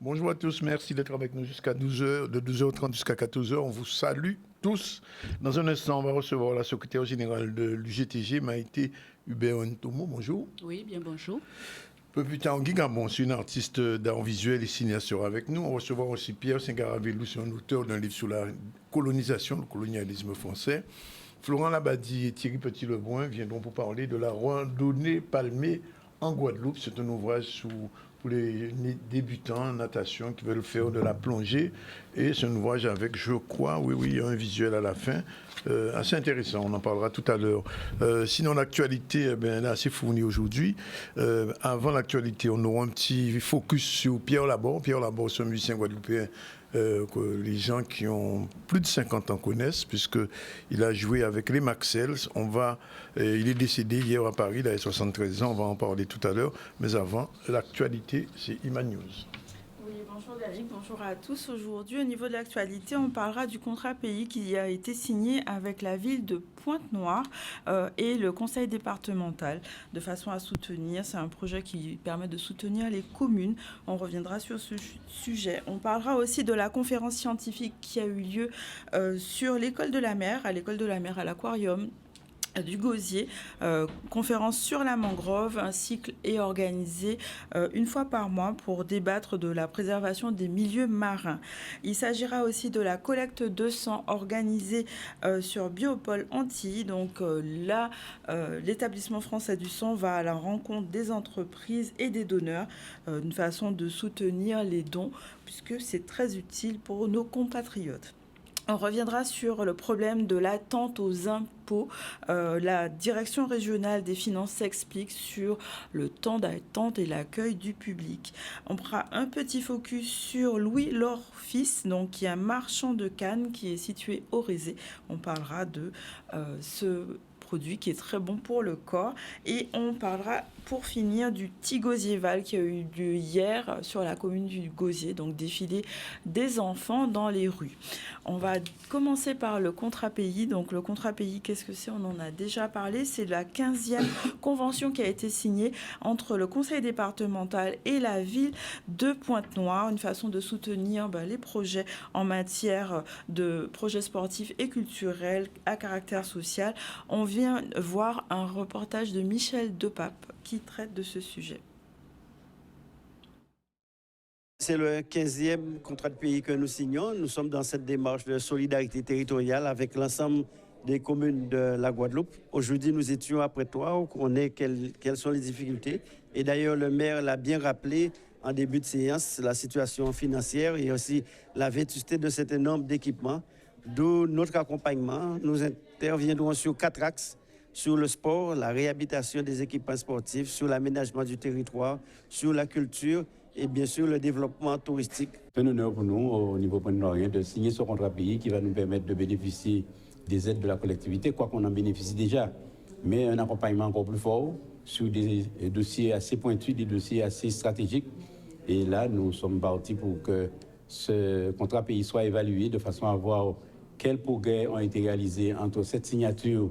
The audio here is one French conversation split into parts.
Bonjour à tous, merci d'être avec nous jusqu'à 12h, de 12h30 jusqu'à 14h. On vous salue tous. Dans un instant, on va recevoir la secrétaire générale de l'UGTG, Maïté Hubert-Ntomo. Bonjour. Oui, bien bonjour. Un peu plus tard, Guy Gabon, c'est une artiste d'art visuel et cinéaste sera avec nous. On va recevoir aussi Pierre Singaravelou, c'est un auteur d'un livre sur la colonisation, le colonialisme français. Florent Labadie et Thierry Petit-Lebrun viendront pour parler de la randonnée palmée en Guadeloupe. C'est un ouvrage pour les débutants en natation qui veulent faire de la plongée. Et c'est un ouvrage avec, je crois, oui, un visuel à la fin. Assez intéressant, on en parlera tout à l'heure. Sinon, l'actualité, elle est assez fournie aujourd'hui. Avant l'actualité, on aura un petit focus sur Pierre Laborde. Pierre Laborde, c'est un musicien guadeloupéen que les gens qui ont plus de 50 ans connaissent, puisqu'il a joué avec les Maxels. Il est décédé hier à Paris, il avait 73 ans, on va en parler tout à l'heure. Mais avant, l'actualité, c'est Iman News. Oui, bonjour David, bonjour à tous. Aujourd'hui, au niveau de l'actualité, on parlera du contrat pays qui a été signé avec la ville de Pointe-Noire et le conseil départemental de façon à soutenir. C'est un projet qui permet de soutenir les communes. On reviendra sur ce sujet. On parlera aussi de la conférence scientifique qui a eu lieu sur l'école de la mer, à l'aquarium du Gosier, conférence sur la mangrove. Un cycle est organisé une fois par mois pour débattre de la préservation des milieux marins. Il s'agira aussi de la collecte de sang organisée sur Biopôle Antilles. Donc là, l'établissement français du sang va à la rencontre des entreprises et des donneurs, une façon de soutenir les dons puisque c'est très utile pour nos compatriotes. On reviendra sur le problème de l'attente aux impôts. La direction régionale des finances s'explique sur le temps d'attente et l'accueil du public. On fera un petit focus sur Louis Lorfils, donc qui est un marchand de canne qui est situé au Rézé. On parlera de ce produit qui est très bon pour le corps. Et on parlera pour finir du Tigosieval qui a eu lieu hier sur la commune du Gosier, donc défilé des enfants dans les rues. On va commencer par le contrat pays. Donc le contrat pays, qu'est-ce que c'est? On en a déjà parlé. C'est la 15e convention qui a été signée entre le conseil départemental et la ville de Pointe-Noire, une façon de soutenir les projets en matière de projets sportifs et culturels à caractère social. On vient voir un reportage de Michel Depape qui traite de ce sujet. C'est le 15e contrat de pays que nous signons. Nous sommes dans cette démarche de solidarité territoriale avec l'ensemble des communes de la Guadeloupe. Aujourd'hui, nous étions à Pointe-Noire, on connaît quelles sont les difficultés. Et d'ailleurs, le maire l'a bien rappelé en début de séance, la situation financière et aussi la vétusté de cet énorme d'équipements. D'où notre accompagnement. Nous interviendrons sur 4 axes. Sur le sport, la réhabilitation des équipements sportifs, sur l'aménagement du territoire, sur la culture et bien sûr le développement touristique. C'est un honneur pour nous, au niveau point-noirien, de signer ce contrat pays qui va nous permettre de bénéficier des aides de la collectivité, quoi qu'on en bénéficie déjà, mais un accompagnement encore plus fort sur des dossiers assez pointus, des dossiers assez stratégiques. Et là, nous sommes partis pour que ce contrat pays soit évalué de façon à voir quels progrès ont été réalisés entre cette signature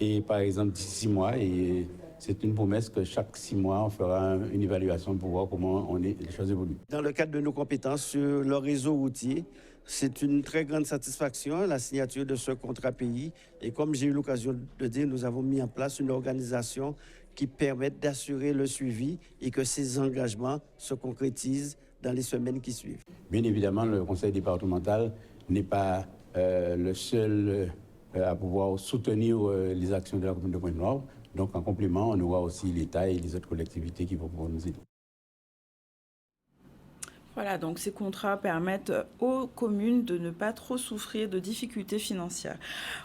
et par exemple d'ici 6 mois, et c'est une promesse que chaque 6 mois, on fera une évaluation pour voir comment les choses évoluent. Dans le cadre de nos compétences sur le réseau routier, c'est une très grande satisfaction, la signature de ce contrat pays. Et comme j'ai eu l'occasion de dire, nous avons mis en place une organisation qui permet d'assurer le suivi et que ces engagements se concrétisent dans les semaines qui suivent. Bien évidemment, le conseil départemental n'est pas le seul à pouvoir soutenir les actions de la commune de Pointe-Noire. Donc, en complément, on aura aussi l'État et les autres collectivités qui vont pouvoir nous aider. Voilà, donc ces contrats permettent aux communes de ne pas trop souffrir de difficultés financières.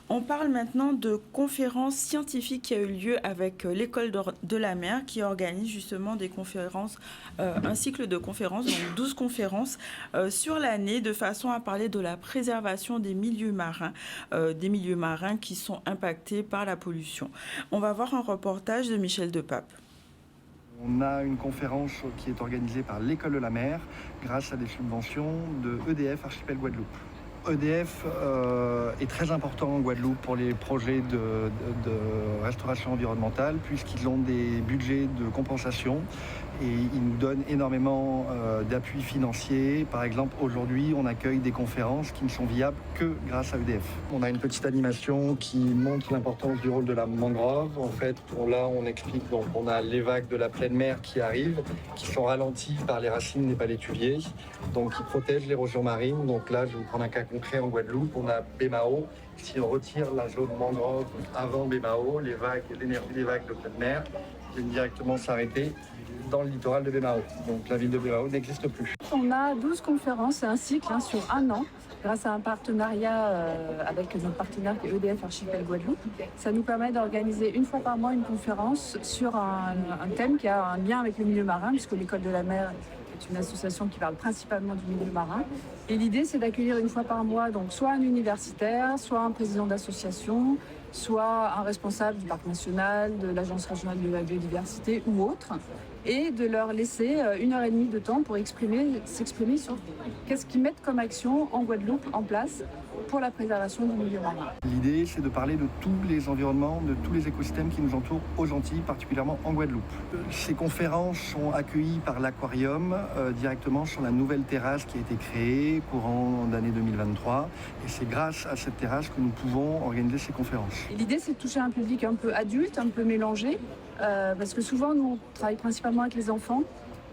On parle maintenant de conférences scientifiques qui a eu lieu avec l'École de la mer qui organise justement des conférences, un cycle de conférences, donc 12 conférences sur l'année de façon à parler de la préservation des milieux marins qui sont impactés par la pollution. On va voir un reportage de Michel Depape. On a une conférence qui est organisée par l'École de la mer grâce à des subventions de EDF Archipel Guadeloupe. EDF est très important en Guadeloupe pour les projets de restauration environnementale puisqu'ils ont des budgets de compensation et ils nous donnent énormément d'appui financier. Par exemple, aujourd'hui, on accueille des conférences qui ne sont viables que grâce à EDF. On a une petite animation qui montre l'importance du rôle de la mangrove. En fait, là, on explique donc on a les vagues de la pleine mer qui arrivent, qui sont ralenties par les racines des palétuviers, donc qui protègent l'érosion marine. Donc là, je vais vous prendre un cas concret en Guadeloupe. On a Bémao. Si on retire la zone mangrove avant Bémao, l'énergie des vagues de pleine mer viennent directement s'arrêter dans le littoral de Bémao. Donc la ville de Bémao n'existe plus. On a 12 conférences, un cycle sur un an, grâce à un partenariat avec notre partenaire qui est EDF Archipel Guadeloupe. Ça nous permet d'organiser une fois par mois une conférence sur un thème qui a un lien avec le milieu marin, puisque l'École de la mer est une association qui parle principalement du milieu marin. Et l'idée, c'est d'accueillir une fois par mois donc soit un universitaire, soit un président d'association, soit un responsable du parc national, de l'Agence régionale de la biodiversité ou autre, et de leur laisser 1h30 de temps pour s'exprimer sur qu'est-ce qu'ils mettent comme action en Guadeloupe en place pour la préservation du milieu marin. L'idée, c'est de parler de tous les environnements, de tous les écosystèmes qui nous entourent aux Antilles, particulièrement en Guadeloupe. Ces conférences sont accueillies par l'Aquarium directement sur la nouvelle terrasse qui a été créée courant d'année 2023. Et c'est grâce à cette terrasse que nous pouvons organiser ces conférences. L'idée, c'est de toucher un public un peu adulte, un peu mélangé, parce que souvent, nous, on travaille principalement avec les enfants.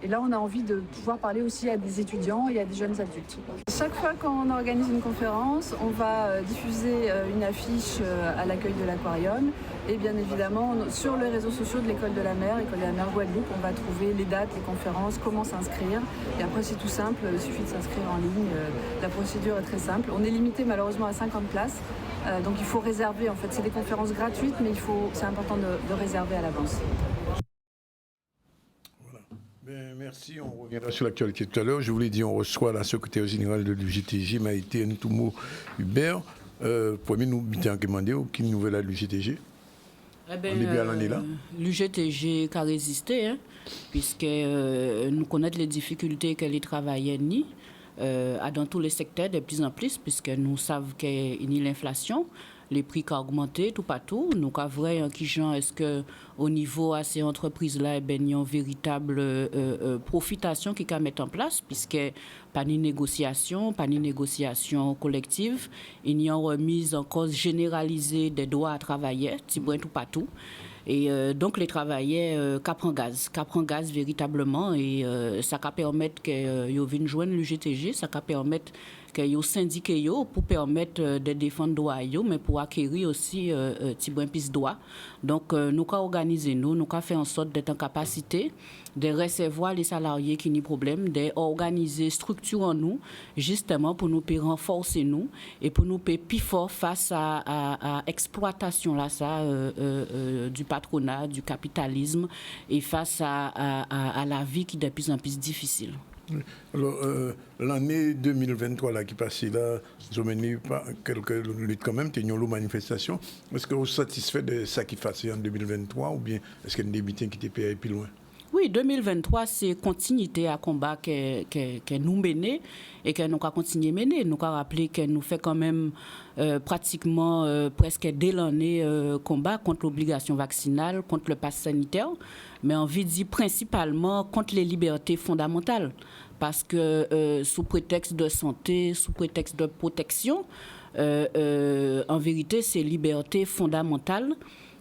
Et là, on a envie de pouvoir parler aussi à des étudiants et à des jeunes adultes. Chaque fois qu'on organise une conférence, on va diffuser une affiche à l'accueil de l'Aquarium. Et bien évidemment, sur les réseaux sociaux de l'École de la mer, École de la mer Guadeloupe, on va trouver les dates, les conférences, comment s'inscrire. Et après, c'est tout simple, il suffit de s'inscrire en ligne. La procédure est très simple. On est limité malheureusement à 50 places. Donc il faut réserver. En fait, c'est des conférences gratuites, mais c'est important de réserver à l'avance. Merci, on reviendra sur l'actualité tout à l'heure. Je vous l'ai dit, on reçoit la secrétaire générale de l'UGTG, Maïté Ntoumo Hubert. Premier, nous avons demandé quelle nouvelle à l'UGTG. On est bien l'année là. L'UGTG a résisté, puisque nous connaissons les difficultés que les travailleurs nient dans tous les secteurs de plus en plus, puisque nous savons qu'il y a l'inflation. Les prix qui ont augmenté tout partout. Nous avons vrai est-ce que au niveau de ces entreprises-là, il y a une véritable profitation qui peut mettre en place, puisque pas de négociation collective, il y a une remise en cause généralisée des droits à travailler, tout partout. Et donc les travailleurs prennent gaz véritablement, et ça peut permettre qu'ils viennent joindre l'UGTG, ça peut permettre qu'ils syndiquent pour permettre de défendre droits, mais pour acquérir aussi plus droits. Donc nous avons organisé, nous avons fait en sorte d'être en capacité de recevoir les salariés qui n'ont pas de problème, d'organiser, structure en nous, justement pour nous renforcer nous et pour nous plus fort face à l'exploitation là, du patronat, du capitalisme, et face à la vie qui est de plus en plus difficile. Alors, l'année 2023 là, qui passait là, ils ont mené quelques luttes quand même, ils ont une manifestation. Est-ce que vous êtes satisfait de ça qui passait en 2023, ou bien est-ce qu'il y a des meetings qui étaient payés plus loin? Oui, 2023, c'est continuité à combat que nous menons et que nous avons continué à mener. Nous avons rappelé que nous faisons quand même pratiquement presque dès l'année combat contre l'obligation vaccinale, contre le pass sanitaire, mais on veut dire principalement contre les libertés fondamentales. Parce que sous prétexte de santé, sous prétexte de protection, en vérité, c'est liberté fondamentale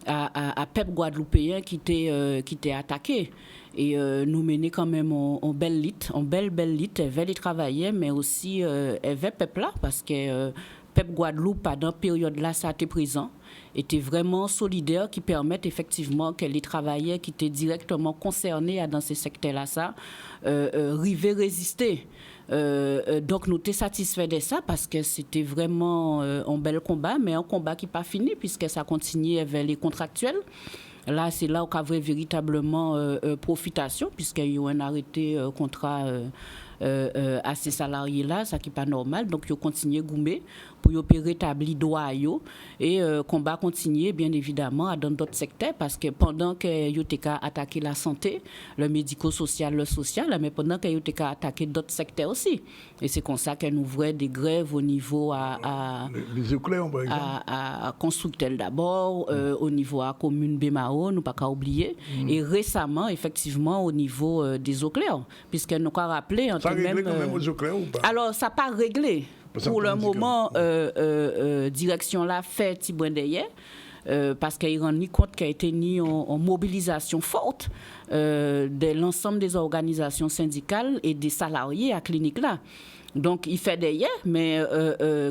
à peuple guadeloupéen qui était attaqué. Et nous mener quand même en belle lutte vers les travailleurs, mais aussi vers le peuple là, parce que peuple Guadeloupe, pendant cette période-là, ça était présent, était vraiment solidaire, qui permettent effectivement que les travailleurs qui étaient directement concernés dans ces secteurs-là, ça, arrivaient résister. Donc nous étions satisfaits de ça parce que c'était vraiment un bel combat, mais un combat qui n'est pas fini puisque ça continuait vers les contractuels. Là, c'est là où il y avait véritablement profitation puisqu'il y a eu un arrêté contrat à ces salariés-là, ça qui n'est pas normal. Donc, ils ont continué à gommer pour rétablir droit et combat continuer bien évidemment dans d'autres secteurs parce que pendant que ils ont attaqué la santé, le médico-social, le social, mais pendant qu'ils ont attaqué d'autres secteurs aussi. Et c'est comme ça qu'on ouvrait des grèves au niveau les éclairs, par exemple. À Constructel d'abord, au niveau à commune Bémao, nous pas qu'à oublier, et récemment effectivement au niveau des eaux claires, puisque nous avons rappelé ça a réglé quand même aux eaux claires ou pas? Alors ça n'a pas réglé. Pour le moment, direction là fait Tibouin d'ailleurs, parce qu'il rend ni compte qu'il a été ni en mobilisation forte de l'ensemble des organisations syndicales et des salariés à la clinique là. Donc, il fait d'ailleurs, mais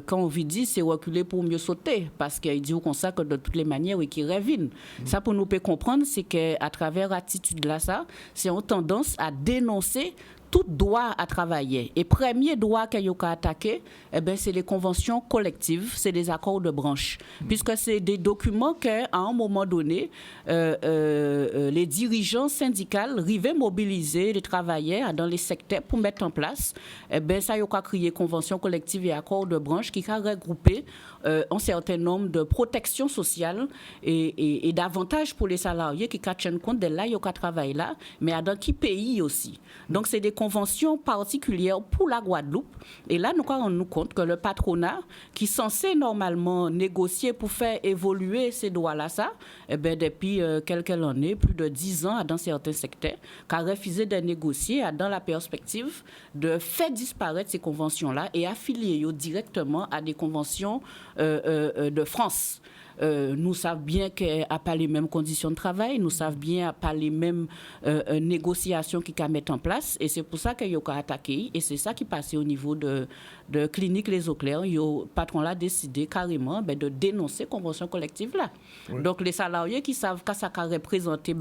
quand on lui dit, c'est reculer pour mieux sauter, parce qu'il dit comme ça que de toutes les manières, oui, qu'il revine. Ça, pour nous comprendre, c'est qu'à travers l'attitude là, ça, c'est une tendance à dénoncer tout droit à travailler. Et premier droit qu'il y a attaqué, eh ben, c'est les conventions collectives, c'est les accords de branche. Puisque c'est des documents qu'à un moment donné, les dirigeants syndicaux arrivaient mobiliser les travailleurs dans les secteurs pour mettre en place. Eh ben, ça y a créé convention collective et accords de branche qui a regroupé un certain nombre de protections sociales et d'avantages pour les salariés qui tiennent compte de là, il y a travail là, mais dans quel pays aussi. Donc, c'est des conventions particulières pour la Guadeloupe. Et là, nous rendons compte que le patronat, qui est censé normalement négocier pour faire évoluer ces droits-là, ça, eh bien, depuis quelques années, plus de 10 ans dans certains secteurs, qui a refusé de négocier dans la perspective de faire disparaître ces conventions-là et affilier directement à des conventions de France. Nous savons bien qu'elle n'a pas les mêmes conditions de travail, nous savons bien qu'elle n'a pas les mêmes négociations qu'il a mettre en place, et c'est pour ça qu'il a attaqué, et c'est ça qui passait au niveau de clinique Les Eaux Claires. Le patron a décidé carrément de dénoncer la convention collective là. Oui. Donc les salariés qui savent que ça a représenté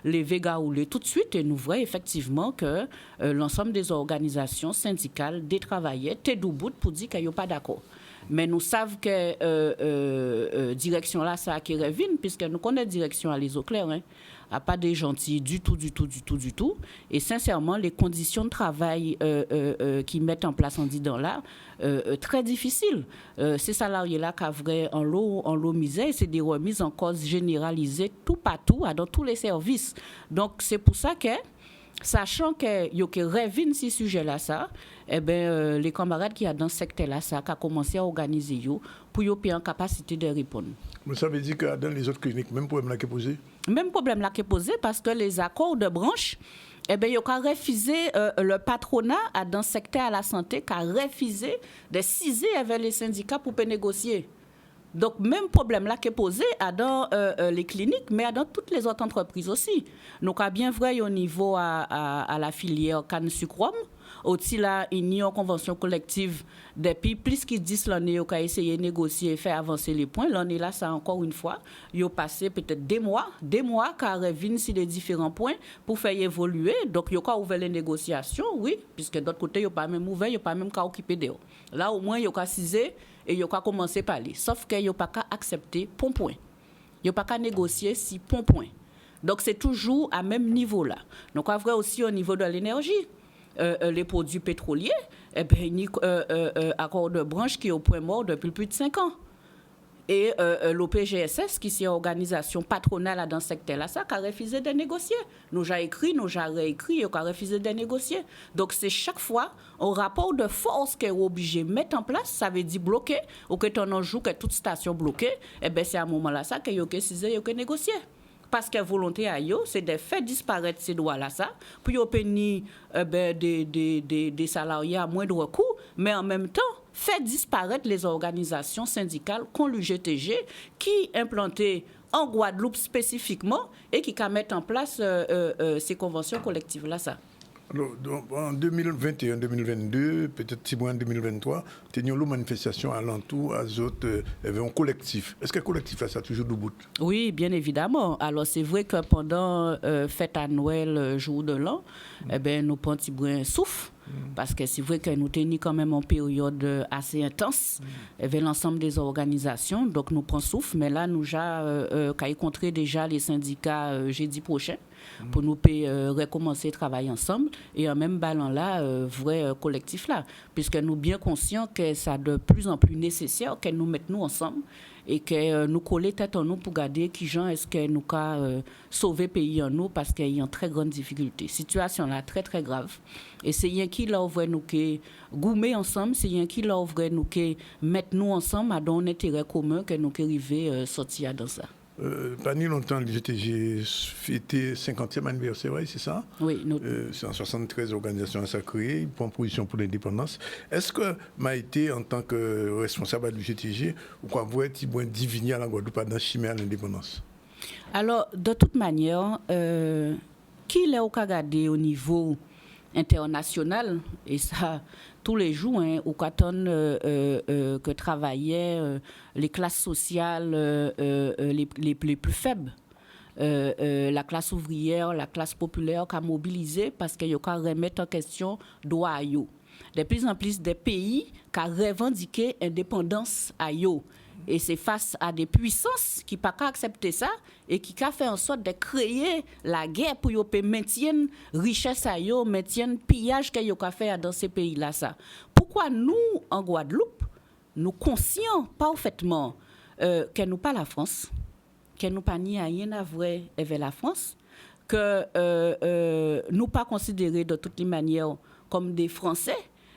les Véga roulés tout de suite, et nous voyons effectivement que l'ensemble des organisations syndicales des travailleurs étaient debout pour dire qu'ils n'ont pas d'accord. Mais nous savons que direction là, ça a qui revient, puisque nous connaissons direction à Les Eaux Claires, hein, a pas des gentils du tout. Et sincèrement, les conditions de travail qu'ils mettent en place en disant là, très difficiles. Ces salariés-là qui ont en lot misère, c'est des remises en cause généralisées tout partout, dans tous les services. Donc, c'est pour ça que, sachant qu'il y a que revient ces sujets-là, ça, eh ben, les camarades qui sont dans ce secteur-là, ça, qui ont commencé à organiser pour qu'ils aient en capacité de répondre. Mais ça veut dire que dans les autres cliniques, même problème-là qui est posé? Même problème-là qui est posé parce que les accords de branche, eh bien, ils ont refusé, le patronat dans le secteur à la santé, qui a refusé de ciser avec les syndicats pour négocier. Donc, même problème là qui est posé dans les cliniques, mais dans toutes les autres entreprises aussi. Donc, à bien vrai au niveau à la filière canne sucre, aussi là, il y a une convention collective depuis plus que 10 l'année, on a essayé de négocier et faire avancer les points. L'année là, ça encore une fois, il a passé peut-être des mois, car reviennent sur les différents points pour faire évoluer. Donc, il y a ouvert les négociations, oui, puisque d'autre côté, il n'y a pas même ouvert, il n'y a pas même qu'à occuper d'eux. Là, au moins, il y a cisé. Et il n'y a pas commencé à parler. Sauf qu'il n'y a pas qu'à accepter point. Il n'y a pas qu'à négocier si point. Donc, c'est toujours à même niveau là. Donc, on voit aussi au niveau de l'énergie. Les produits pétroliers, eh bien, il y a un accord de branche qui est au point mort depuis plus de 5 ans. Et l'OPGSS, qui est une organisation patronale dans ce secteur-là, ça a refusé de négocier. Nous avons écrit, nous avons réécrit, et on a refusé de négocier. Donc, c'est chaque fois un rapport de force qu'on est obligé de mettre en place, ça veut dire bloquer, ou que ton enjeu, que toute station bloquée, et bien c'est à un moment-là ça qu'il y a que cisé, il y a que négocier. Parce que la volonté à eux, c'est de faire disparaître ces droits-là, ça, pour obtenir des salariés à moindre coût, mais en même temps, faire disparaître les organisations syndicales comme l'UGTG qui implantées en Guadeloupe spécifiquement et qui mettent en place ces conventions collectives-là, ça. Alors, en 2021-2022, peut-être si moins en 2023, nous avons une manifestation alentour à autres, un collectif. Est-ce que le collectif a ça toujours debout? Oui, bien évidemment. Alors, c'est vrai que pendant fête à Noël, jour de l'an, nous prenons un petit brin souffle. Parce que c'est vrai que nous tenons quand même en période assez intense avec l'ensemble des organisations. Donc, nous prenons souffle. Mais là, nous avons rencontré déjà les syndicats jeudi prochain pour nous recommencer à travailler ensemble. Et en même ballon là, vrai collectif là. Puisque nous sommes bien conscients que c'est de plus en plus nécessaire que nous mettons ensemble et que nous coller tête en nous pour garder qui gens est-ce que nous avons sauver le pays en nous parce qu'il y a une très grande difficulté. Situation là très très grave. Et c'est rien qui là ouvre nous que goumer ensemble, c'est rien qui là ouvre nous que mettre nous ensemble à un intérêt commun que nous arriver sortir dans ça. Pas ni longtemps, le GTG fêté 50e anniversaire, c'est ça? Oui. C'est en 73 organisations à créer, il prend position pour l'indépendance. Est-ce que Maïté, en tant que responsable du GTG, ou quoi, vous êtes divinier à la Guadeloupe pendant chimère à l'indépendance? Alors, de toute manière, qui l'a regardé au niveau international, et ça, tous les jours, au canton que travaillaient les classes sociales les plus faibles, la classe ouvrière, la classe populaire qui a mobilisé parce qu'il y a remettre en question droit à yo. De plus en plus des pays qui ont revendiqué l'indépendance à yo. Et c'est face à des puissances qui n'ont pas accepté ça et qui ont fait en sorte de créer la guerre pour maintenir la richesse, maintenir le pillage qu'ils ont fait dans ces pays-là. Pourquoi nous, en Guadeloupe, nous conscients parfaitement que nous pas la France, que nous pas ni rien à voir avec la France, que nous pas considérés de toutes les manières comme des Français.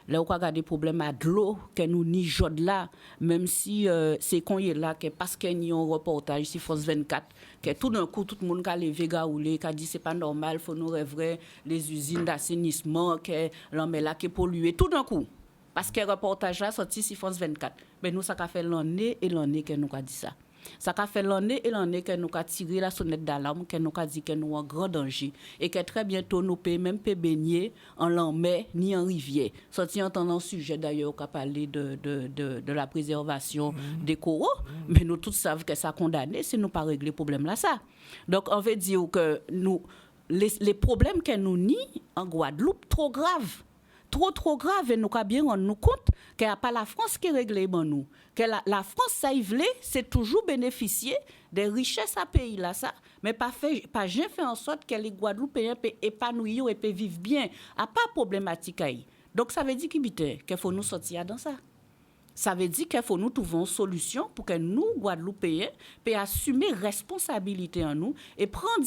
Là, on a des problèmes à de l'eau, que nous n'y jouons là, même si c'est qu'on y est là, que parce qu'il y a un reportage sur France 24, que tout d'un coup, tout le monde a levé gaoulé, qui a dit c'est pas normal, il faut nous rêver les usines d'assainissement, que l'homme est là qui est pollué, tout d'un coup. Parce que le reportage là sorti sur France 24. Mais nous, ça a fait l'année et l'année que nous avons dit ça. Ça a fait l'année et l'année que nous avons tiré la sonnette d'alarme, que nous avons dit que nous sommes en grand danger et que très bientôt nous ne pouvons même pas baigner en mer ni en rivière. Sorti en entendant sujet d'ailleurs qui a parlé de la préservation des coraux, mais nous tous savons que ça a condamné si nous pas régler le problème là ça. Donc on veut dire que nous les problèmes que nous nions en Guadeloupe trop graves. Trop grave et nous avons bien rendu compte qu'il n'y a pas la France qui règle nous. Que la France, ça y voulait, c'est toujours bénéficier des richesses à pays là, ça, mais pas jamais fait en sorte que les Guadeloupéens puissent épanouir et puissent vivre bien. À pas problématique. Donc ça veut dire qu'il faut nous sortir dans ça. Ça veut dire qu'il faut nous trouver une solution pour que nous, Guadeloupéens, puissions assumer responsabilité en nous et prendre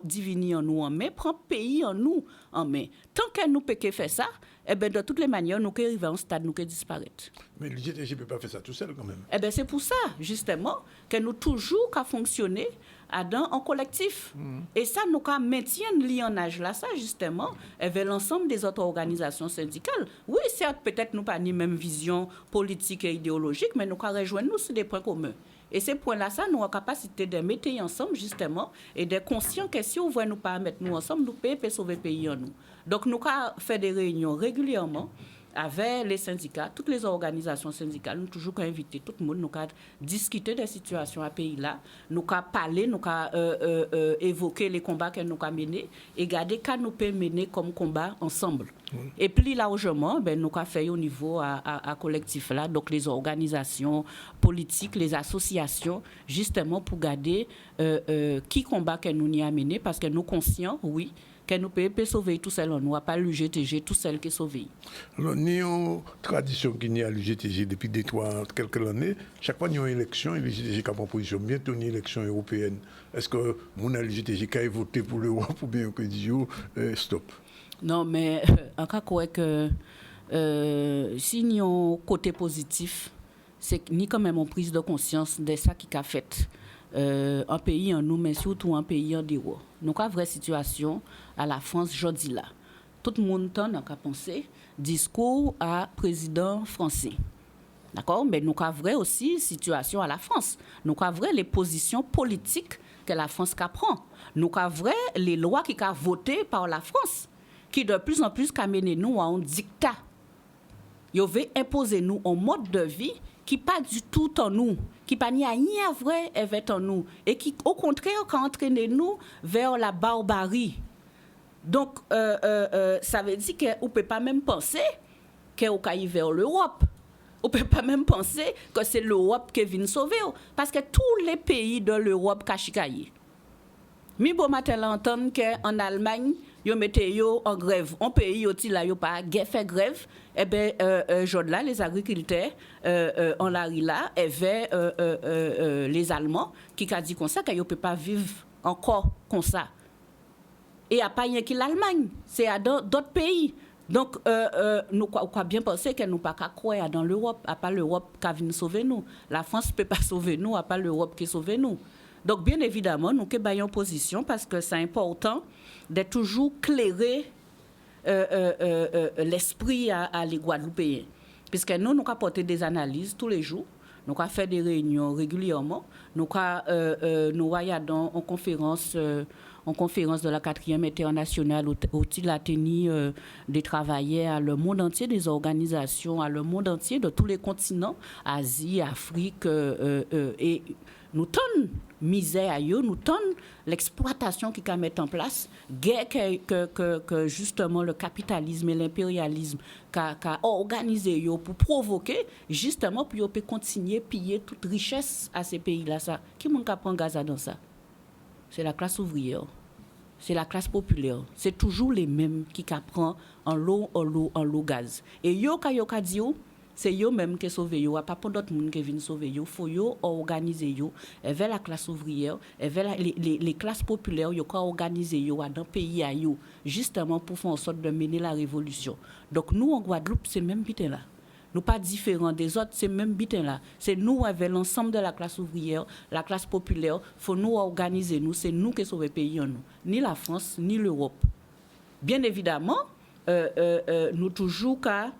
divini en nous en main, prendre pays en nous en main. Tant que nous pouvons faire ça, eh ben, de toutes les manières, nous pouvons arriver à un stade, nous pouvons disparaître. Mais le GTG ne peut pas faire ça tout seul quand même. Eh ben, c'est pour ça, justement, que nous toujours qu'à fonctionner en collectif. Et ça, nous maintenons le lionnage là, ça, justement, avec l'ensemble des autres organisations syndicales. Oui, certes, peut-être nous pas ni même vision politique et idéologique, mais nous rejoindre nous sur des points communs. Et ces points-là, ça, nous avons la capacité de mettre ensemble, justement, et d'être conscients que si on ne veut nous pas mettre nous ensemble, nous pouvons sauver le pays en nous. Donc, nous avons fait des réunions régulièrement avec les syndicats, toutes les organisations syndicales. Nous avons toujours invité tout le monde, nous avons discuté des situations à pays là, nous avons parlé, nous avons évoqué les combats que nous avons menés et regardé ce que nous pouvons mener comme combat ensemble. Et plus largement, nous avons fait au niveau à collectif là, donc les organisations politiques, les associations, justement pour garder qui combat que nous y a mené, parce que nous sommes conscients, oui, que nous pouvons sauver tout seul, nous pas le GTG, tout seul qui sauve. Alors, nous avons une tradition qui est à l'UGTG depuis quelques années. Chaque fois qu'il y a une élection, l'UGTG a une position. Bientôt une élection européenne. Est-ce que mon l'UGTG a voté pour l'Europe ou bien que dit stop? Non, mais en cas que si nous avons un côté positif, c'est ni quand même une prise de conscience de ça qui a fait. Un pays en nous, mais surtout un pays en dehors. Nous avons une vraie situation à la France aujourd'hui là. Tout le monde a pensé discours à président français. D'accord? Mais nous avons vraie aussi situation à la France. Nous avons vraie les positions politiques que la France prend. Nous avons vraie les lois qui ont voté par la France. qui de plus en plus amène nous à un dictat. Ils veulent imposer nous un mode de vie qui pas du tout en nous, qui pas ni à rien vrai avec en nous, et qui au contraire qui entraîne nous vers la barbarie. Donc ça veut dire qu'on ne peut pas même penser qu'on va aller vers l'Europe. On ne peut pas même penser que c'est l'Europe qui vient sauver. Parce que tous les pays de l'Europe cachikaillent. Mais bon matin l'entendre qu'en Allemagne, ils mettent en grève. Un pays où ils n'ont pas fait grève, eh bien, là, les agriculteurs en là, avaient les Allemands qui ont dit comme ça qu'ils ne peuvent pas vivre encore comme ça. Et il n'y a pas rien que l'Allemagne, c'est à d'autres pays. Donc, nous avons bien pensé que nous ne pouvons pas croire dans l'Europe, à part l'Europe qui vient sauver nous. La France ne peut pas sauver nous, à part l'Europe qui sauve nous. Donc, bien évidemment, nous sommes en position parce que c'est important d'être toujours clairé l'esprit à les Guadeloupéens. Puisque nous avons apporté des analyses tous les jours, nous avons fait des réunions régulièrement, nous avons en conférence de la 4e internationale où il a tenu des travailleurs à le monde entier, des organisations à le monde entier, de tous les continents, Asie, Afrique, et nous tonnons misère à eux, nous tonnons l'exploitation qui a mettre en place, guerre que justement le capitalisme et l'impérialisme a organisé pour provoquer, justement pour continuer à piller toute richesse à ces pays-là. Qui est-ce qui prend Gaza dans ça? C'est la classe ouvrière, c'est la classe populaire. C'est toujours les mêmes qui prennent en l'eau gaz. Et yo dit, c'est eux même qui sauvent yo, pas pour d'autres monde qui viennent sauver yo. Faut yo organiser yo, vers la classe ouvrière, vers les classes populaires yo organiser yo dans pays à yo, justement pour faire en sorte de mener la révolution. Donc nous en Guadeloupe, c'est même bitin là. Nous pas différents des autres, c'est même bitin là. C'est nous avec l'ensemble de la classe ouvrière, la classe populaire, faut nous organiser nous, c'est nous qui sauvons le pays en nous, ni la France ni l'Europe. Bien évidemment, nous toujours qu'à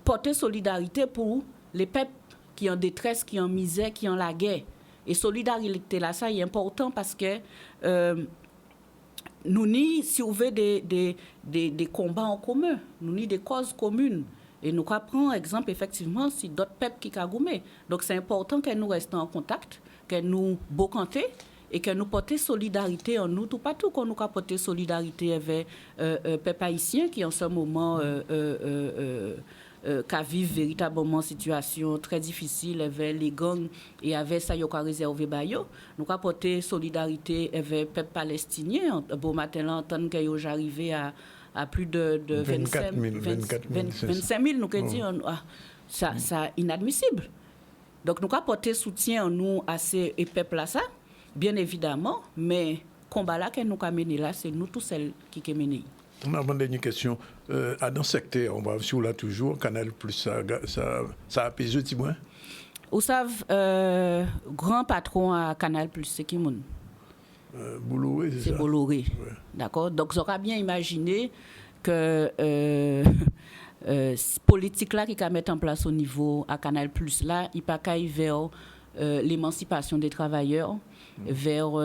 porter solidarité pour les peuples qui ont détresse, qui ont misère, qui ont la guerre. Et solidarité là, ça est important parce que nous ni si on veut des combats en commun, nous ni des causes communes. Et nous prenons exemple effectivement si d'autres peuples qui ont. Donc c'est important que nous restions en contact, que nous bocanter et que nous portions solidarité en nous, tout partout qu'on nous porter solidarité avec peuples haïtiens qui en ce moment qui vivent véritablement une situation très difficile avec les gangs et avec ça qui réservé bayo. Nous avons porté solidarité avec le peuple palestinien. Bon matin là entendre que j'arrivais à plus de 25 000 nous avons dit ça inadmissible. Donc nous avons porté soutien en nous à ces peuples là ça bien évidemment, mais combat là que nous avons mené là c'est nous tous celles qui avons mené. On a une dernière question. Dans ce secteur, on va sur là toujours, Canal Plus, ça apaise petit moins. Vous savez, grand patron à Canal Plus, c'est qui moun? Bolloré, c'est ça? C'est Bolloré, ouais. D'accord. Donc, j'aurais bien imaginé que politique là qui va mettre en place au niveau à Canal Plus là, il pas qu'à vers l'émancipation des travailleurs, vers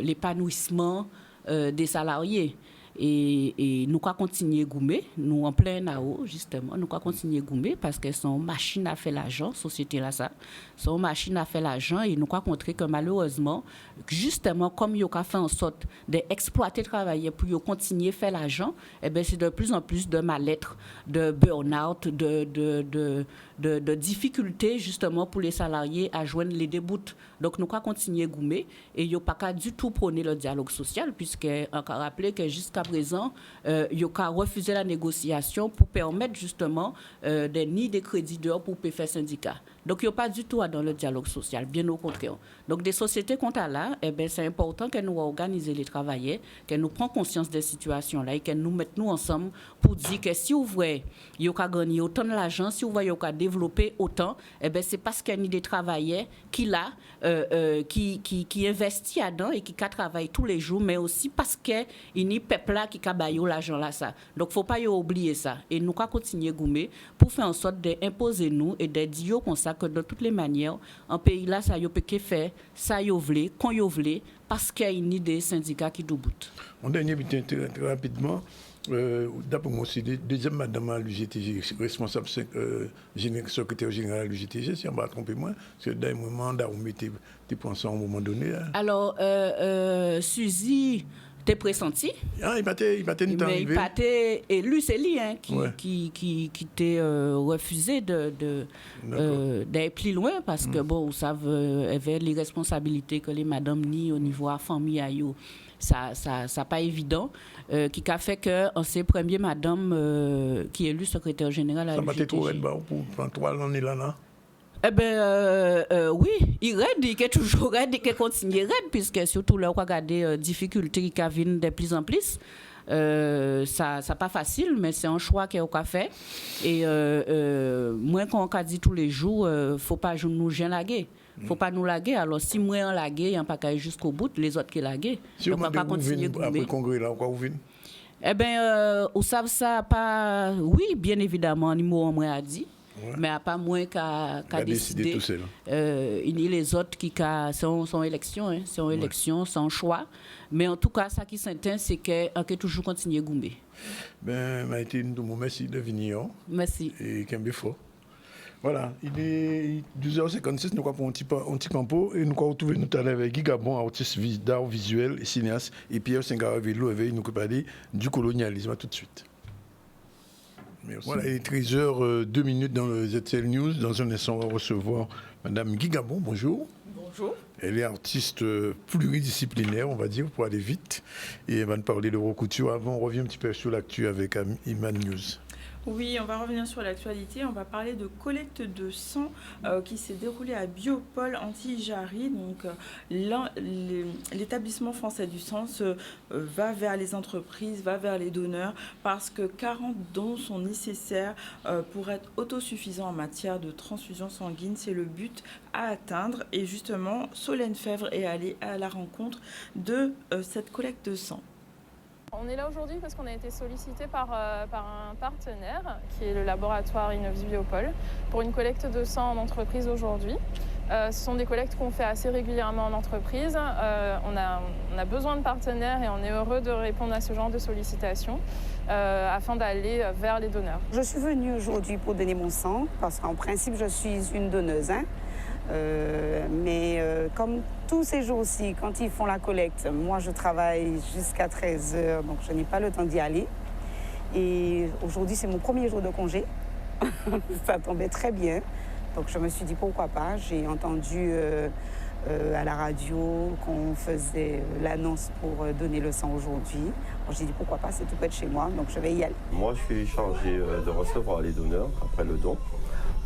l'épanouissement des salariés. Et nous allons continuer à goumer, nous en plein nao, justement, nous allons continuer à goumer parce que son machine a fait l'argent, société là ça, son machine a fait l'argent et nous allons montrer que malheureusement, justement, comme il a fait en sorte d'exploiter le travail pour continuer à faire l'argent, eh bien, c'est de plus en plus de mal-être, de burn-out, de difficultés justement pour les salariés à joindre les débouts. Donc nous allons continuer à goumer et il n'y a pas du tout prôner le dialogue social puisque encore rappeler que jusqu'à présent il y a refusé la négociation pour permettre justement des nids de crédits d'heure pour faire syndicat. Donc il n'y a pas du tout dans le dialogue social, bien au contraire. Donc des sociétés comme là, eh ben, c'est important que nous organisions les travailleurs, que nous prenions conscience des situations là et que nous mettons ensemble pour dire que si vous voyez il y a gagné autant d'argent, si vous voyez il y a développer autant, eh ben, c'est parce qu'il y a des travailleurs qui là qui investit là-dedans et qui travaillent tous les jours, mais aussi parce qu'il y a des peuples là qui ont l'argent là ça. Donc faut pas oublier ça et nous allons continuer à gommer pour faire en sorte d'imposer nous et de dire comme ça que de toutes les manières, en pays là, ça y peut faire, ça y voulait, quand y voulait, parce qu'il y a une idée syndicat qui doit bout. On dernier bulletin très rapidement. D'après moi aussi, deuxième madame à l'UGTG, responsable secrétaire général à l'UGTG, si on ne va tromper moi, parce que dans un mandat, on mettait des points à un moment donné. Hein. Alors, Suzy, t'es pressenti? Ah, il battait une mais il battait élu, c'est lui hein, qui t'est refusé d'aller plus loin, parce que, bon, vous savez, avait les responsabilités que les madames ni au niveau de la famille à eux. Ça pas évident qui a fait que en ces premiers madame qui est élu secrétaire général à l'UGTG. Ça m'a été trop raide pour 3 ans là. Eh bien, oui, il raide, il est toujours raide, il continue raide, puisque surtout là, on regarde des difficultés qui viennent de plus en plus. Ça pas facile, mais c'est un choix qu'on a fait. Et moi, quand on dit tous les jours, faut pas nous gens laguer. Faut pas nous laguer. Alors, si moi en laguer, il n'y a pas qu'à jusqu'au bout, les autres qui laguer. Si on va pas continuer après le congrès, là, quoi vous venez? Eh bien, vous savez ça, pas. Oui, bien évidemment, Nimo moi a dit. Ouais. Mais à pas moins qu'à décider tout seul. Les autres qui sont élections, hein, c'est une élection, sans choix. Mais en tout cas, ça qui s'entend, c'est qu'on peut toujours continuer à goumber. Ben, Maïté, merci de venir. Merci. Et Kembe Fort. Voilà, il est 12h56, nous avons un petit campo et nous allons retrouver tout à l'heure avec Guy Gabon, artiste d'art visuel et cinéaste, et Pierre Singaravello, avec nous parler du colonialisme. À tout de suite. Merci. Voilà, il est 13h02 dans le ZCL News. Dans un instant, on va recevoir Mme Guy Gabon. Bonjour. Bonjour. Elle est artiste pluridisciplinaire, on va dire, pour aller vite. Et elle va nous parler de recouture. Avant, on revient un petit peu sur l'actu avec Iman News. Oui, on va revenir sur l'actualité. On va parler de collecte de sang qui s'est déroulée à Biopôle Anti-Jarry. Donc, l'établissement français du sang va vers les entreprises, va vers les donneurs, parce que 40 dons sont nécessaires pour être autosuffisants en matière de transfusion sanguine. C'est le but à atteindre. Et justement, Solène Fèvre est allée à la rencontre de cette collecte de sang. On est là aujourd'hui parce qu'on a été sollicité par un partenaire qui est le laboratoire Innovis Biopôle pour une collecte de sang en entreprise aujourd'hui. Ce sont des collectes qu'on fait assez régulièrement en entreprise. On a besoin de partenaires et on est heureux de répondre à ce genre de sollicitations afin d'aller vers les donneurs. Je suis venue aujourd'hui pour donner mon sang parce qu'en principe je suis une donneuse. Mais comme tous ces jours-ci, quand ils font la collecte, moi je travaille jusqu'à 13h, donc je n'ai pas le temps d'y aller. Et aujourd'hui c'est mon premier jour de congé, ça tombait très bien. Donc je me suis dit pourquoi pas, j'ai entendu à la radio qu'on faisait l'annonce pour donner le sang aujourd'hui. J'ai dit pourquoi pas, c'est tout près de chez moi, donc je vais y aller. Moi je suis chargé de recevoir les donneurs après le don.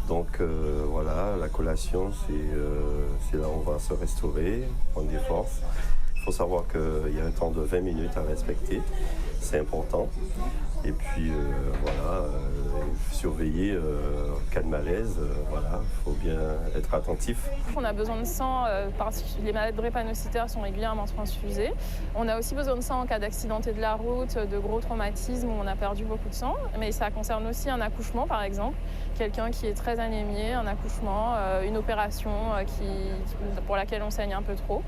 Donc voilà, la collation, c'est là où on va se restaurer, prendre des forces. Il faut savoir qu'il y a un temps de 20 minutes à respecter, c'est important. Et puis voilà, surveiller en cas de malaise, voilà, il faut bien être attentif. On a besoin de sang parce que les malades drépanocytaires sont régulièrement transfusés. On a aussi besoin de sang en cas d'accidenté de la route, de gros traumatismes où on a perdu beaucoup de sang. Mais ça concerne aussi un accouchement par exemple, quelqu'un qui est très anémié, un accouchement, une opération pour laquelle on saigne un peu trop.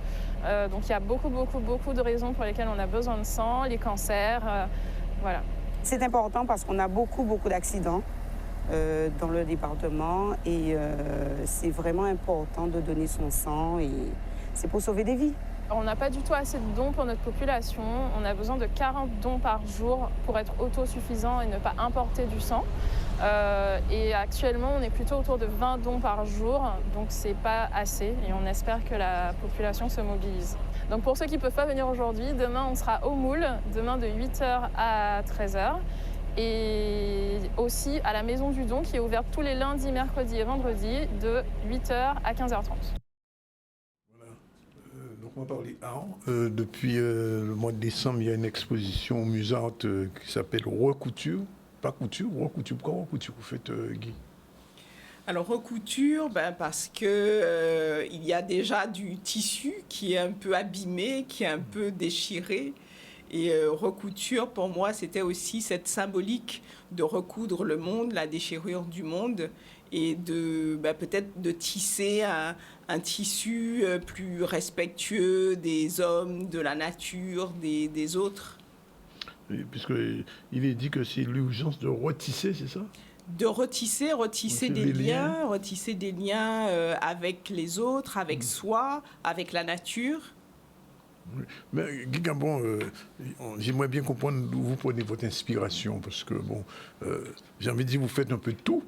Donc il y a beaucoup de raisons pour lesquelles on a besoin de sang, les cancers, voilà. C'est important parce qu'on a beaucoup d'accidents dans le département et c'est vraiment important de donner son sang et c'est pour sauver des vies. On n'a pas du tout assez de dons pour notre population. On a besoin de 40 dons par jour pour être autosuffisant et ne pas importer du sang. Et actuellement, on est plutôt autour de 20 dons par jour, donc c'est pas assez et on espère que la population se mobilise. Donc pour ceux qui ne peuvent pas venir aujourd'hui, demain on sera au Moule, demain de 8h à 13h. Et aussi à la Maison du Don qui est ouverte tous les lundis, mercredis et vendredis de 8h à 15h30. Voilà. Donc on va parler art. Depuis le mois de décembre, il y a une exposition amusante qui s'appelle Recouture. Pas couture, recouture. Pourquoi recouture vous faites, Guy? Alors recouture, parce que il y a déjà du tissu qui est un peu abîmé, qui est un peu déchiré. Et recouture, pour moi, c'était aussi cette symbolique de recoudre le monde, la déchirure du monde. et peut-être de tisser un tissu plus respectueux des hommes, de la nature, des autres. Puisqu'il est dit que c'est l'urgence de retisser, c'est ça? De retisser des liens, retisser des liens avec les autres, avec soi, avec la nature. Oui. Mais Guy Gambon, j'aimerais bien comprendre d'où vous prenez votre inspiration, parce que, j'ai envie de dire, vous faites un peu de tout.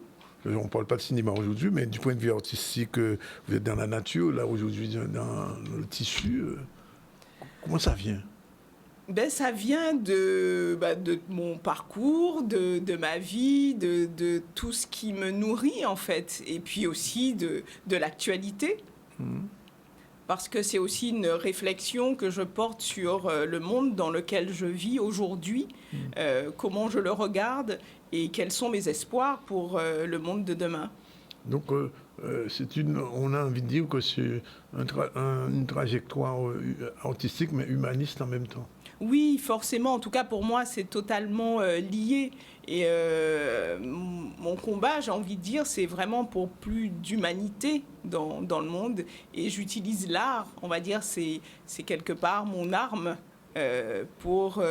On ne parle pas de cinéma aujourd'hui, mais du point de vue artistique, vous êtes dans la nature, là, aujourd'hui, dans le tissu. Comment ça vient? Ça vient de mon parcours, de ma vie, de tout ce qui me nourrit, en fait. Et puis aussi de l'actualité. Parce que c'est aussi une réflexion que je porte sur le monde dans lequel je vis aujourd'hui, comment je le regarde et quels sont mes espoirs pour le monde de demain. Donc, on a envie de dire que c'est une trajectoire artistique, mais humaniste en même temps. Oui, forcément. En tout cas, pour moi, c'est totalement lié. Et mon combat, j'ai envie de dire, c'est vraiment pour plus d'humanité dans le monde. Et j'utilise l'art, on va dire, c'est quelque part mon arme pour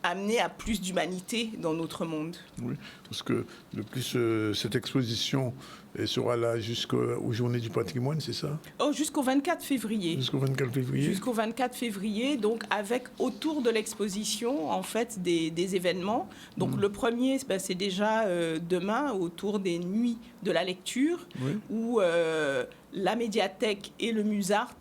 amener à plus d'humanité dans notre monde. Oui, parce que de plus, cette exposition sera là jusqu'aux Journées du patrimoine, c'est ça? Jusqu'au 24 février. Jusqu'au 24 février. Jusqu'au 24 février, donc avec autour de l'exposition, en fait, des événements. Donc le premier, c'est déjà demain, autour des Nuits de la lecture, où la médiathèque et le Musart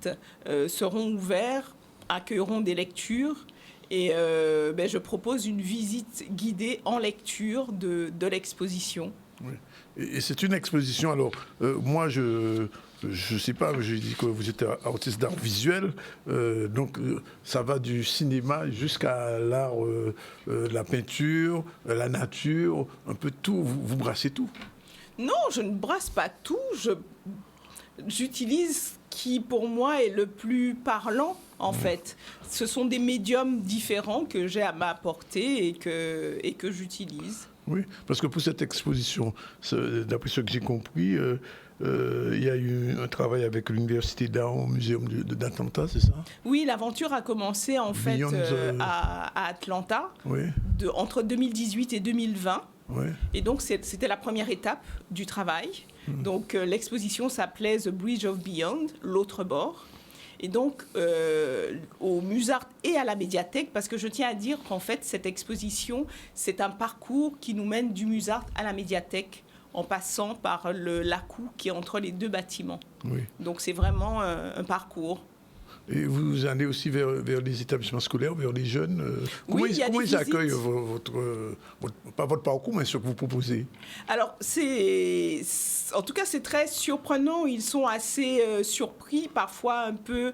seront ouverts, accueilleront des lectures. Et je propose une visite guidée en lecture de l'exposition. Oui. Et c'est une exposition, alors, moi, je sais pas, je dis que vous êtes artiste d'art visuel, donc ça va du cinéma jusqu'à l'art, la peinture, la nature, un peu tout, vous brassez tout? Non, je ne brasse pas tout, j'utilise qui pour moi est le plus parlant en fait. Ce sont des médiums différents que j'ai à m'apporter et que j'utilise. Oui, parce que pour cette exposition, d'après ce que j'ai compris, il y a eu un travail avec l'Université d'art au Muséum d'Atlanta, c'est ça? Oui, l'aventure a commencé en fait à Atlanta, entre 2018 et 2020. Ouais. Et donc, c'était la première étape du travail. Donc, l'exposition s'appelait The Bridge of Beyond, l'autre bord. Et donc, au Musart et à la médiathèque, parce que je tiens à dire qu'en fait, cette exposition, c'est un parcours qui nous mène du Musart à la médiathèque en passant par l'ACOU qui est entre les deux bâtiments. Oui. Donc, c'est vraiment un parcours. Et vous allez aussi vers les établissements scolaires, vers les jeunes. Comment ils accueillent pas votre parcours, mais ce que vous proposez? Alors, en tout cas, c'est très surprenant. Ils sont assez surpris, parfois un peu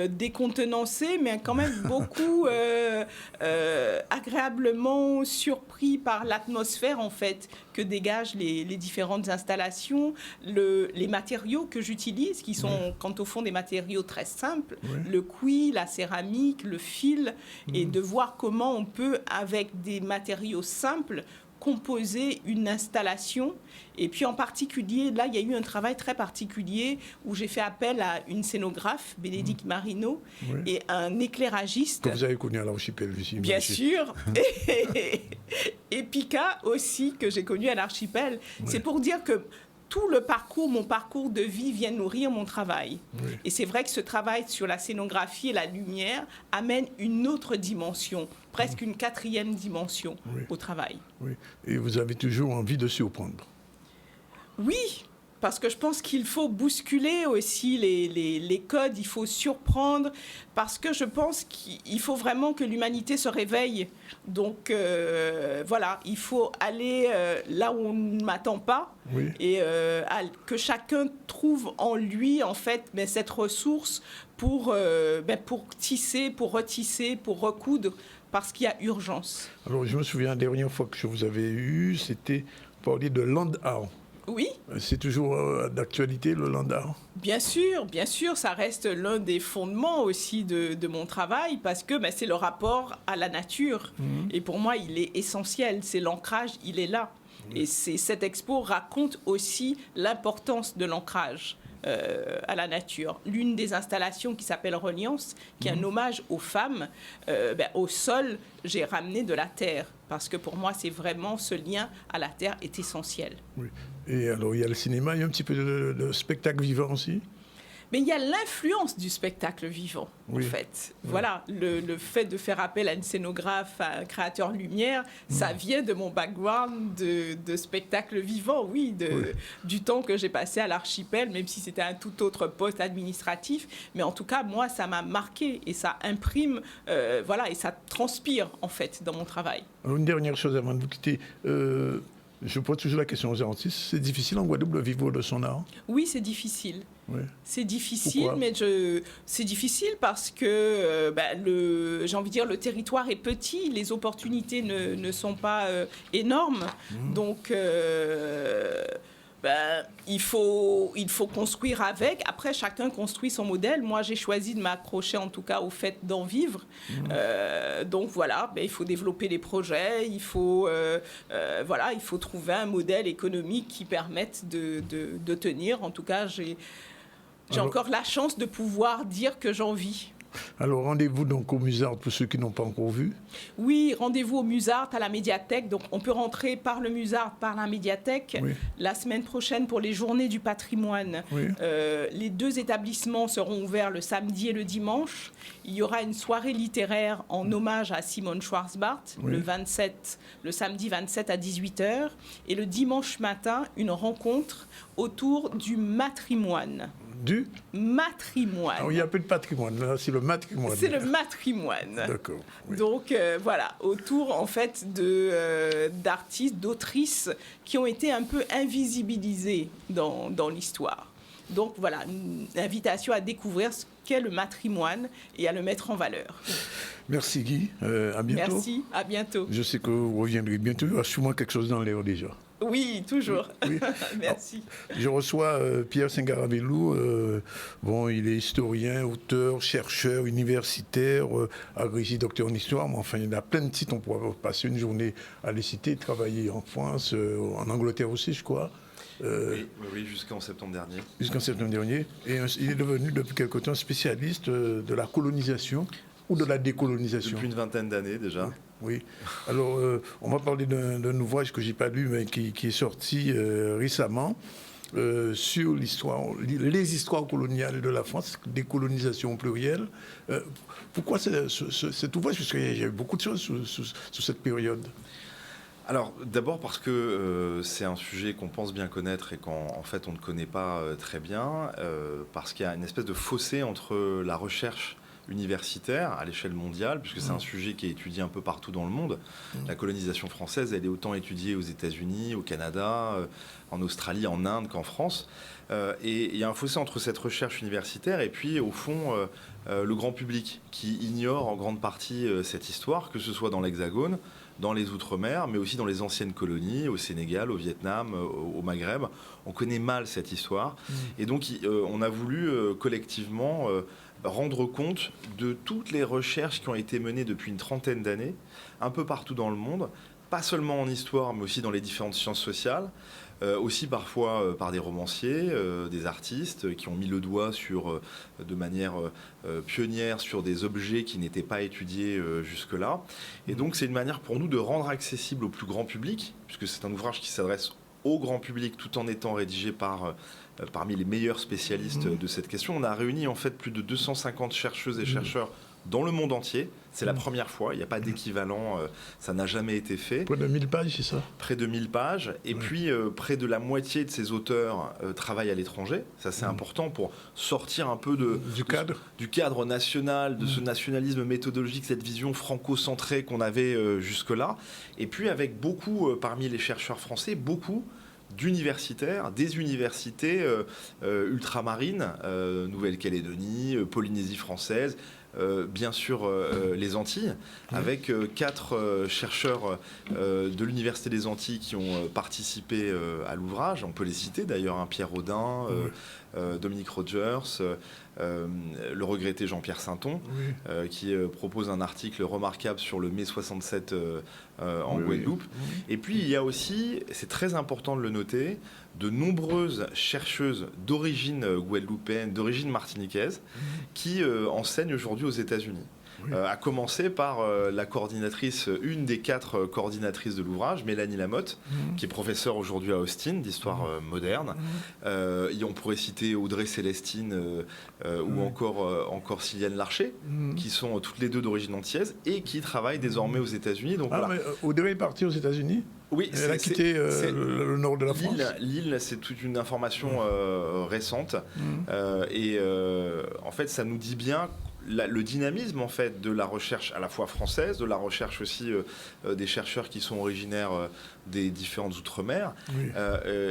décontenancés, mais quand même beaucoup agréablement surpris par l'atmosphère, en fait, que dégagent les différentes installations, les matériaux que j'utilise, qui sont, quant au fond, des matériaux très simples. Le cuir, la céramique, le fil, et de voir comment on peut, avec des matériaux simples, composer une installation. Et puis en particulier, là, il y a eu un travail très particulier où j'ai fait appel à une scénographe, Bénédicte Marino, et un éclairagiste. Que vous avez connu à l'Archipel ici. Bien sûr. Et Pika aussi, que j'ai connu à l'Archipel. C'est pour dire que tout le parcours, mon parcours de vie vient nourrir mon travail. Oui. Et c'est vrai que ce travail sur la scénographie et la lumière amène une autre dimension, presque une quatrième dimension au travail. Oui. Et vous avez toujours envie de surprendre? Oui, parce que je pense qu'il faut bousculer aussi les codes, il faut surprendre, parce que je pense qu'il faut vraiment que l'humanité se réveille. Donc voilà, il faut aller là où on ne m'attend pas, et que chacun trouve en lui en fait cette ressource pour tisser, pour retisser, pour recoudre, parce qu'il y a urgence. Alors je me souviens, la dernière fois que je vous avais eu, c'était parler de land art. Oui. C'est toujours d'actualité, le land art? Bien sûr, ça reste l'un des fondements aussi de mon travail, parce que c'est le rapport à la nature. Et pour moi, il est essentiel, c'est l'ancrage, il est là. Et cette expo raconte aussi l'importance de l'ancrage à la nature. L'une des installations qui s'appelle Reliance, qui est un hommage aux femmes, au sol, j'ai ramené de la terre, parce que pour moi, c'est vraiment ce lien à la terre est essentiel. Oui. Et alors, il y a le cinéma, il y a un petit peu de spectacle vivant aussi. Mais il y a l'influence du spectacle vivant, en fait. Oui. Voilà, le fait de faire appel à une scénographe, à un créateur lumière, ça vient de mon background de spectacle vivant, du temps que j'ai passé à l'Archipel, même si c'était un tout autre poste administratif. Mais en tout cas, moi, ça m'a marqué et ça imprime, et ça transpire, en fait, dans mon travail. Alors, une dernière chose avant de vous quitter. Je pose toujours la question aux artistes. C'est difficile en Guadeloupe de vivre de son art? Oui, c'est difficile. Oui. C'est difficile, Pourquoi? mais c'est difficile parce que j'ai envie de dire, le territoire est petit, les opportunités ne sont pas énormes. Donc il faut construire avec. Après, chacun construit son modèle. Moi, j'ai choisi de m'accrocher en tout cas au fait d'en vivre. Donc voilà, il faut développer les projets, il faut trouver un modèle économique qui permette de tenir. En tout cas, j'ai encore la chance de pouvoir dire que j'en vis. Alors, rendez-vous donc au Musart pour ceux qui n'ont pas encore vu. Oui, rendez-vous au Musart, à la médiathèque. Donc, on peut rentrer par le Musart, par la médiathèque. Oui. La semaine prochaine, pour les journées du patrimoine, les 2 établissements seront ouverts le samedi et le dimanche. Il y aura une soirée littéraire en hommage à Simone Schwarzbart, le samedi 27 à 18h. Et le dimanche matin, une rencontre autour du matrimoine. Du matrimoine. Alors, il y a peu de patrimoine, là, c'est le matrimoine. C'est le matrimoine. D'accord. Oui. Donc, autour, en fait, d'artistes, d'autrices qui ont été un peu invisibilisés dans l'histoire. Donc, voilà, une invitation à découvrir ce qu'est le matrimoine et à le mettre en valeur. Merci Guy, à bientôt. Merci, à bientôt. Je sais que vous reviendrez bientôt, il y aura sûrement quelque chose dans l'air déjà. Oui, toujours. Oui. Merci. Alors, je reçois Pierre Singaravelou. Il est historien, auteur, chercheur, universitaire, agrégé docteur en histoire. Mais enfin, il a plein de titres. On pourra passer une journée à les citer, travailler en France, en Angleterre aussi, je crois. Oui, jusqu'en septembre dernier. Jusqu'en septembre dernier. Et il est devenu depuis quelque temps spécialiste de la colonisation ou de la décolonisation. Depuis une vingtaine d'années déjà. Oui. Alors, on va parler d'un ouvrage que je n'ai pas lu, mais qui est sorti récemment sur les histoires coloniales de la France, décolonisation plurielle. Pourquoi cet ouvrage? Parce qu'il y a eu beaucoup de choses sous cette période. Alors, d'abord parce que c'est un sujet qu'on pense bien connaître et qu'en fait on ne connaît pas très bien, parce qu'il y a une espèce de fossé entre la recherche universitaire à l'échelle mondiale, puisque c'est un sujet qui est étudié un peu partout dans le monde. La colonisation française, elle est autant étudiée aux États-Unis, au Canada, en Australie, en Inde qu'en France. Et il y a un fossé entre cette recherche universitaire et puis, au fond, le grand public qui ignore en grande partie cette histoire, que ce soit dans l'Hexagone, dans les Outre-mer, mais aussi dans les anciennes colonies, au Sénégal, au Vietnam, au Maghreb. On connaît mal cette histoire. Et donc, on a voulu collectivement rendre compte de toutes les recherches qui ont été menées depuis une trentaine d'années, un peu partout dans le monde, pas seulement en histoire, mais aussi dans les différentes sciences sociales, aussi parfois par des romanciers, des artistes qui ont mis le doigt de manière pionnière sur des objets qui n'étaient pas étudiés jusque-là. Et donc c'est une manière pour nous de rendre accessible au plus grand public, puisque c'est un ouvrage qui s'adresse au grand public tout en étant rédigé parmi les meilleurs spécialistes de cette question. On a réuni en fait plus de 250 chercheuses et chercheurs dans le monde entier. C'est la première fois, il n'y a pas d'équivalent, ça n'a jamais été fait. Près de 1000 pages, c'est ça? Près de 1000 pages. Et puis, près de la moitié de ces auteurs travaillent à l'étranger. Ça, c'est important pour sortir un peu du cadre national, de ce nationalisme méthodologique, cette vision franco-centrée qu'on avait jusque-là. Et puis, avec beaucoup, parmi les chercheurs français, beaucoup d'universitaires, des universités ultramarines, Nouvelle-Calédonie, Polynésie française, bien sûr les Antilles, avec 4 chercheurs de l'Université des Antilles qui ont participé à l'ouvrage. On peut les citer d'ailleurs, Pierre Audin, Dominique Rogers, le regretté Jean-Pierre Sainton, qui propose un article remarquable sur le mai 67 en Guadeloupe. Et puis il y a aussi, c'est très important de le noter, de nombreuses chercheuses d'origine guadeloupéenne, d'origine martiniquaise, qui enseignent aujourd'hui aux États-Unis. À commencer par la coordinatrice, une des 4 coordinatrices de l'ouvrage, Mélanie Lamotte, qui est professeure aujourd'hui à Austin d'histoire moderne. On pourrait citer Audrey Célestine ou encore Sylviane Larcher, qui sont toutes les deux d'origine antillaise et qui travaillent désormais aux États-Unis. Donc, mais Audrey est partie aux États-Unis ? Oui, elle a quitté le nord de la France. Lille, c'est toute une information récente. En fait, ça nous dit bien le dynamisme en fait de la recherche à la fois française, de la recherche aussi des chercheurs qui sont originaires des différentes outre-mer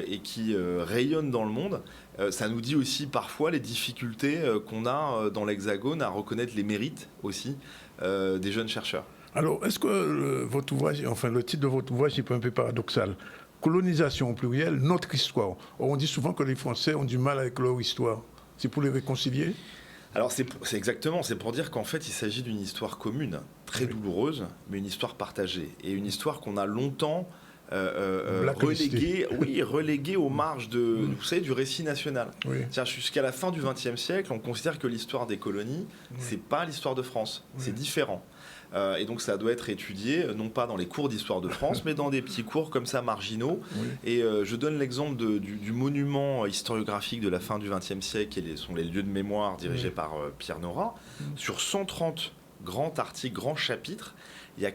et qui rayonnent dans le monde. Ça nous dit aussi parfois les difficultés qu'on a dans l'Hexagone à reconnaître les mérites aussi des jeunes chercheurs. Alors, est-ce que votre ouvrage, enfin le titre de votre ouvrage est un peu paradoxal? Colonisation au pluriel, notre histoire. On dit souvent que les Français ont du mal avec leur histoire. C'est pour les réconcilier? Alors c'est exactement, c'est pour dire qu'en fait il s'agit d'une histoire commune, très douloureuse, mais une histoire partagée. Et une histoire qu'on a longtemps reléguée aux marges vous savez, du récit national. Jusqu'à la fin du XXe siècle, on considère que l'histoire des colonies, c'est pas l'histoire de France, c'est différent. Et donc ça doit être étudié, non pas dans les cours d'histoire de France, mais dans des petits cours comme ça marginaux. Et je donne l'exemple du monument historiographique de la fin du XXe siècle, qui sont les lieux de mémoire dirigés par Pierre Nora. Sur 130 grands articles, grands chapitres, il n'y a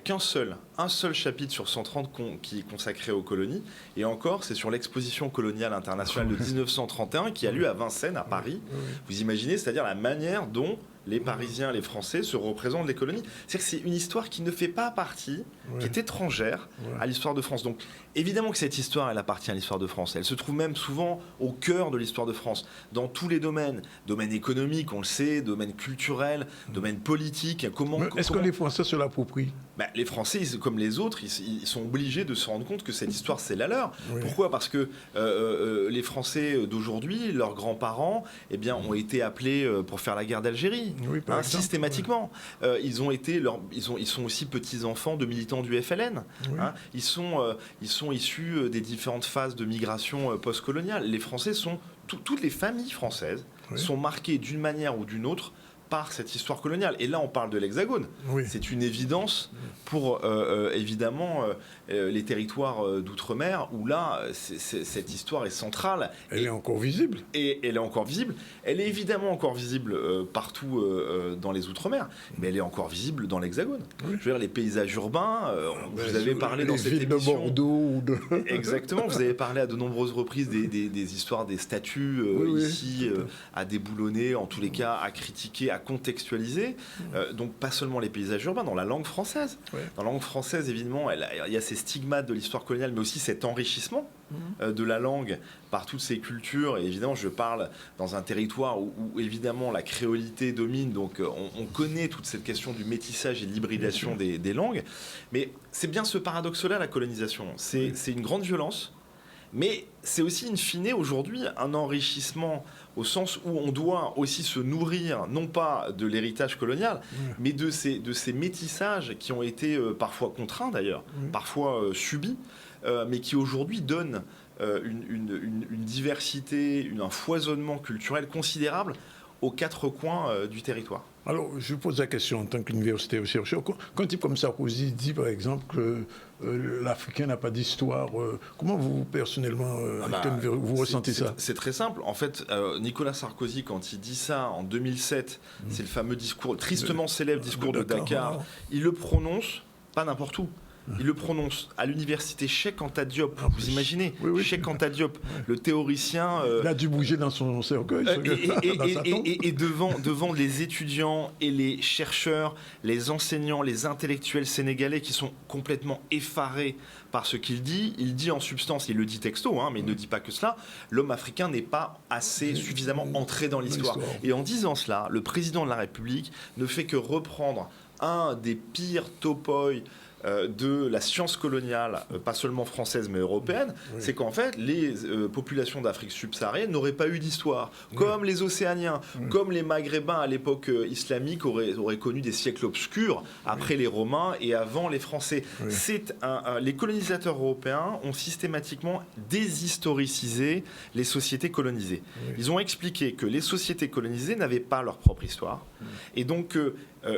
un seul chapitre sur 130 qui est consacré aux colonies. Et encore, c'est sur l'exposition coloniale internationale de 1931 qui a lieu à Vincennes, à Paris. Vous imaginez, c'est-à-dire la manière dont les Parisiens, les Français se représentent les colonies. C'est-à-dire que c'est une histoire qui ne fait pas partie, qui est étrangère à l'histoire de France. Donc évidemment que cette histoire, elle appartient à l'histoire de France. Elle se trouve même souvent au cœur de l'histoire de France, dans tous les domaines. Domaine économique, on le sait, domaine culturel, domaine politique. Est-ce que les Français se l'approprient? Les Français, comme les autres, ils sont obligés de se rendre compte que cette histoire, c'est la leur. Pourquoi? Parce que les Français d'aujourd'hui, leurs grands-parents, ont été appelés pour faire la guerre d'Algérie. Systématiquement. Ils sont aussi petits-enfants de militants du FLN. Ils sont issus des différentes phases de migration postcoloniale. Les Français toutes les familles françaises sont marquées d'une manière ou d'une autre par cette histoire coloniale. Et là, on parle de l'Hexagone. C'est une évidence pour, évidemment, les territoires d'outre-mer, où là, cette histoire est centrale. Elle est encore visible. Et elle est encore visible. Elle est évidemment encore visible partout dans les outre-mer, mais elle est encore visible dans l'Hexagone. Je veux dire, les paysages urbains, vous avez parlé dans cette émission... de Bordeaux. Exactement, vous avez parlé à de nombreuses reprises des histoires des statues ici, à déboulonner, en tous les cas, à critiquer, à contextualiser, donc pas seulement les paysages urbains, dans la langue française. Dans la langue française, évidemment, il y a ces stigmates de l'histoire coloniale, mais aussi cet enrichissement de la langue par toutes ces cultures. Et évidemment, je parle dans un territoire où évidemment, la créolité domine, donc on connaît toute cette question du métissage et de l'hybridation des langues. Mais c'est bien ce paradoxe-là, la colonisation. C'est une grande violence, mais c'est aussi, in fine, aujourd'hui, un enrichissement au sens où on doit aussi se nourrir, non pas de l'héritage colonial, mais de ces métissages qui ont été parfois contraints d'ailleurs, parfois subis, mais qui aujourd'hui donnent une diversité, un foisonnement culturel considérable aux 4 coins du territoire. Alors, je pose la question en tant qu'universitaire ou chercheur. Quand un type comme Sarkozy dit, par exemple, que l'Africain n'a pas d'histoire, comment vous, personnellement, vous ressentez ça? C'est très simple. En fait, Nicolas Sarkozy, quand il dit ça en 2007, c'est le fameux discours, tristement célèbre discours de Dakar, il le prononce pas n'importe où. Il le prononce à l'université Cheikh Anta Diop. Vous imaginez, Cheikh Anta Diop, le théoricien... il a dû bouger dans son cercueil. Et devant les étudiants et les chercheurs, les enseignants, les intellectuels sénégalais qui sont complètement effarés par ce qu'il dit en substance, il le dit texto, mais il ne dit pas que cela, l'homme africain n'est pas suffisamment entré dans l'histoire. Et en disant cela, le président de la République ne fait que reprendre un des pires topoïs de la science coloniale, pas seulement française mais européenne, c'est qu'en fait les populations d'Afrique subsaharienne n'auraient pas eu d'histoire, comme les Océaniens, comme les Maghrébins à l'époque islamique auraient connu des siècles obscurs après les Romains et avant les Français. Les colonisateurs européens ont systématiquement déshistoricisé les sociétés colonisées. Ils ont expliqué que les sociétés colonisées n'avaient pas leur propre histoire et donc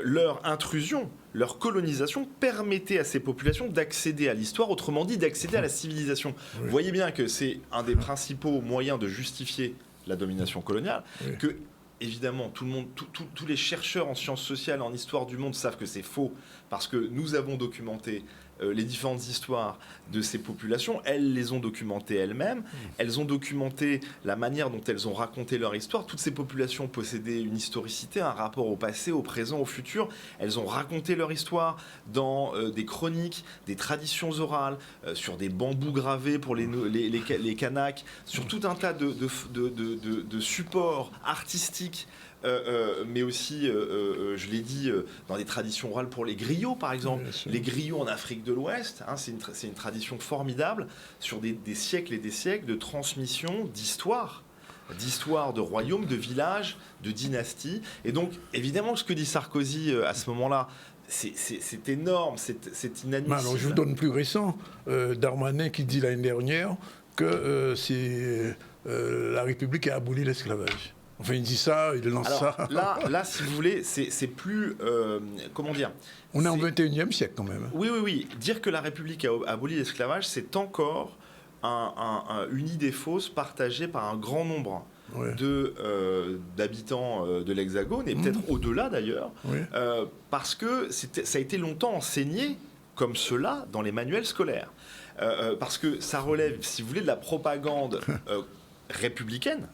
leur intrusion, leur colonisation permettait à ces populations d'accéder à l'histoire, autrement dit d'accéder à la civilisation. Vous voyez bien que c'est un des principaux moyens de justifier la domination coloniale, que évidemment tout le monde, tous les chercheurs en sciences sociales, en histoire du monde savent que c'est faux, parce que nous avons documenté les différentes histoires de ces populations, elles les ont documentées elles-mêmes, elles ont documenté la manière dont elles ont raconté leur histoire. Toutes ces populations possédaient une historicité, un rapport au passé, au présent, au futur. Elles ont raconté leur histoire dans des chroniques, des traditions orales, sur des bambous gravés pour les Kanaks, sur tout un tas de supports artistiques. Mais aussi, je l'ai dit, dans des traditions orales pour les griots, par exemple. Les griots en Afrique de l'Ouest, c'est une tradition formidable sur des siècles et des siècles de transmission d'histoire de royaumes, de villages, de dynasties. Et donc, évidemment, ce que dit Sarkozy à ce moment-là, c'est énorme, c'est inadmissible. Alors, je vous donne plus récent, Darmanin qui dit l'année dernière que la République a aboli l'esclavage. Enfin, il dit ça, il lance ça. Là, si vous voulez, c'est plus... comment dire ? On est en 21e siècle, quand même. Oui. Dire que la République a aboli l'esclavage, c'est encore une idée fausse partagée par un grand nombre d'habitants de l'Hexagone, et peut-être au-delà, d'ailleurs, parce que ça a été longtemps enseigné comme cela dans les manuels scolaires. Parce que ça relève, si vous voulez, de la propagande... républicaine,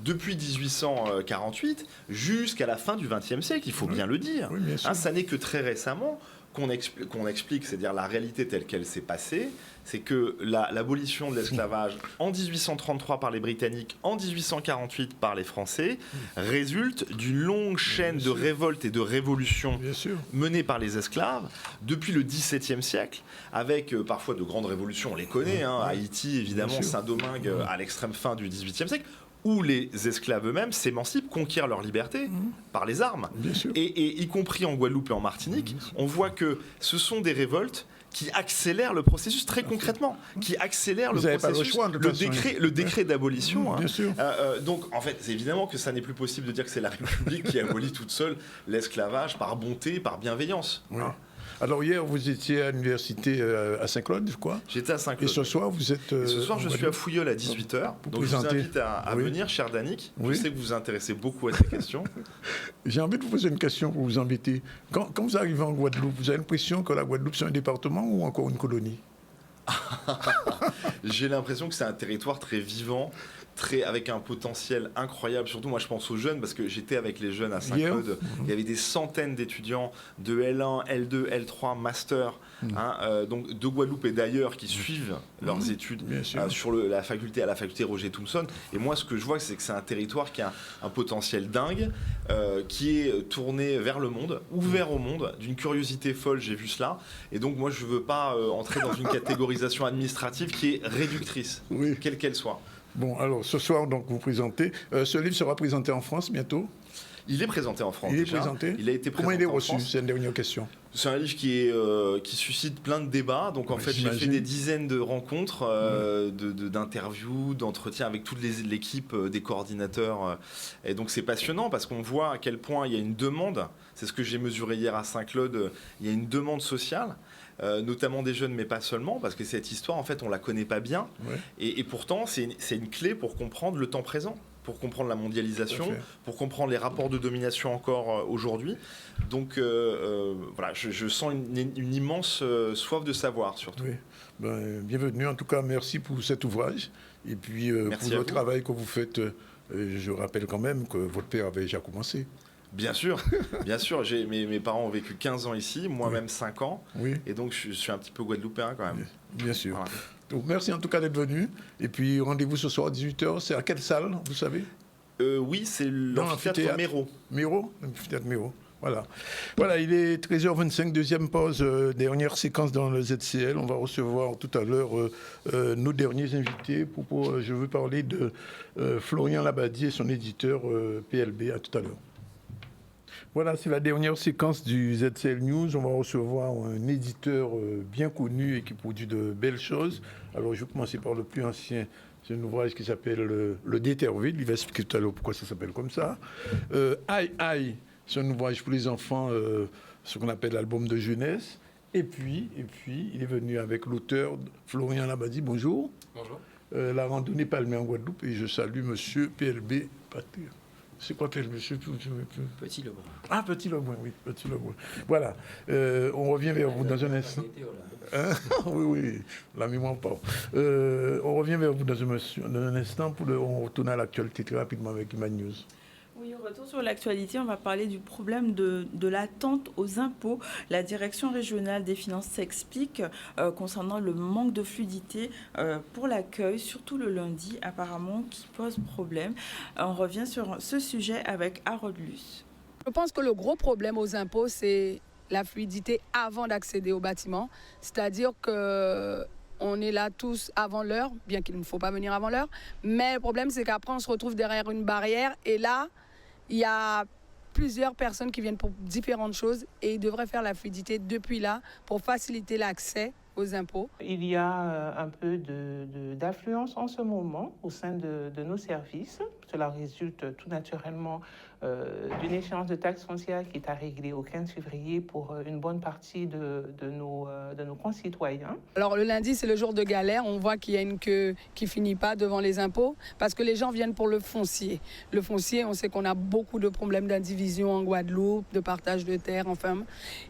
depuis 1848 jusqu'à la fin du XXe siècle, il faut bien le dire. Ça n'est que très récemment qu'on explique, c'est-à-dire la réalité telle qu'elle s'est passée, c'est que l'abolition de l'esclavage en 1833 par les Britanniques, en 1848 par les Français, résulte d'une longue chaîne de révoltes et de révolutions menées par les esclaves depuis le XVIIe siècle, avec parfois de grandes révolutions, on les connaît, Haïti évidemment, Saint-Domingue à l'extrême fin du XVIIIe siècle, où les esclaves eux-mêmes s'émancipent, conquièrent leur liberté par les armes. Et y compris en Guadeloupe et en Martinique, on voit que ce sont des révoltes qui accélèrent le processus très concrètement, qui accélèrent le processus, le décret d'abolition. Donc, en fait, c'est évidemment que ça n'est plus possible de dire que c'est la République qui abolit toute seule l'esclavage par bonté, par bienveillance. Alors hier, vous étiez à l'université à Saint-Claude, je crois. J'étais à Saint-Claude. Et ce soir, vous êtes... ce soir, je suis à Fouilleul à 18h. Donc je vous invite à venir, cher Danick. Je sais que vous vous intéressez beaucoup à ces questions. J'ai envie de vous poser une question pour vous embêter. Quand vous arrivez en Guadeloupe, vous avez l'impression que la Guadeloupe, c'est un département ou encore une colonie? J'ai l'impression que c'est un territoire très vivant, avec un potentiel incroyable. Surtout, moi, je pense aux jeunes, parce que j'étais avec les jeunes à Saint-Claude. Il y avait des centaines d'étudiants de L1, L2, L3, Master, donc de Guadeloupe et d'ailleurs, qui suivent leurs études sur la faculté Roger Thomson. Et moi, ce que je vois, c'est que c'est un territoire qui a un potentiel dingue, qui est tourné vers le monde, ouvert au monde, d'une curiosité folle, j'ai vu cela. Et donc, moi, je ne veux pas entrer dans une catégorisation administrative qui est réductrice, quelle qu'elle soit. Bon, alors ce soir, donc, vous présentez. Ce livre sera présenté en France bientôt? Il est présenté en France. Il est présenté. Il a été présenté. Comment il est reçu? En France. C'est une dernière question. C'est un livre qui suscite plein de débats. Donc en fait, j'ai fait des dizaines de rencontres, d'interviews, d'entretiens avec toute l'équipe des coordinateurs. Et donc c'est passionnant parce qu'on voit à quel point il y a une demande. C'est ce que j'ai mesuré hier à Saint-Claude. Il y a une demande sociale. Notamment des jeunes, mais pas seulement, parce que cette histoire, en fait, on la connaît pas bien. Et pourtant, c'est une clé pour comprendre le temps présent, pour comprendre la mondialisation, pour comprendre les rapports de domination encore aujourd'hui. Donc, voilà, je sens une immense soif de savoir, surtout. Bienvenue. En tout cas, merci pour cet ouvrage. Et puis, pour le travail que vous faites, je rappelle quand même que votre père avait déjà commencé. Bien sûr, bien sûr. Mes parents ont vécu 15 ans ici, moi-même 5 ans. Et donc, je suis un petit peu guadeloupéen quand même. Bien sûr. Voilà. Donc, merci en tout cas d'être venu. Et puis, rendez-vous ce soir à 18h. C'est à quelle salle, vous savez? Oui, c'est l'amphithéâtre Méro. Méro? L'amphithéâtre Méro. Voilà, il est 13h25, deuxième pause, dernière séquence dans le ZCL. On va recevoir tout à l'heure nos derniers invités. Je veux parler de Florian Labadie et son éditeur PLB. À tout à l'heure. Voilà, c'est la dernière séquence du ZCL News. On va recevoir un éditeur bien connu et qui produit de belles choses. Alors, je vais commencer par le plus ancien. C'est un ouvrage qui s'appelle Le d'Éterville. Il va expliquer tout à l'heure pourquoi ça s'appelle comme ça. Aïe, aïe. C'est un ouvrage pour les enfants, ce qu'on appelle l'album de jeunesse. Et puis, il est venu avec l'auteur Florian Labadie. Bonjour. Bonjour. La randonnée palmée en Guadeloupe. Et je salue monsieur PLB Patrick. C'est quoi quel monsieur? Petit Lebrun. Ah, Petit Lebrun, oui, Petit Lebrun. Voilà. On revient vers vous dans un instant. Oui, la mémoire part. On revient vers vous dans un instant pour on retourne à l'actualité très rapidement avec Iman News. Oui, retour sur l'actualité, on va parler du problème de l'attente aux impôts. La direction régionale des finances s'explique concernant le manque de fluidité pour l'accueil, surtout le lundi, apparemment, qui pose problème. On revient sur ce sujet avec Harold Luce. Je pense que le gros problème aux impôts, c'est la fluidité avant d'accéder au bâtiment. C'est-à-dire que on est là tous avant l'heure, bien qu'il ne faut pas venir avant l'heure. Mais le problème, c'est qu'après, on se retrouve derrière une barrière et là, il y a plusieurs personnes qui viennent pour différentes choses et ils devraient faire la fluidité depuis là pour faciliter l'accès aux impôts. Il y a un peu d'affluence en ce moment au sein de nos services. Cela résulte tout naturellement d'une échéance de taxe foncière qui est à régler au 15 février pour une bonne partie de nos concitoyens. Alors le lundi, c'est le jour de galère. On voit qu'il y a une queue qui ne finit pas devant les impôts parce que les gens viennent pour le foncier. Le foncier, on sait qu'on a beaucoup de problèmes d'indivision en Guadeloupe, de partage de terres, enfin.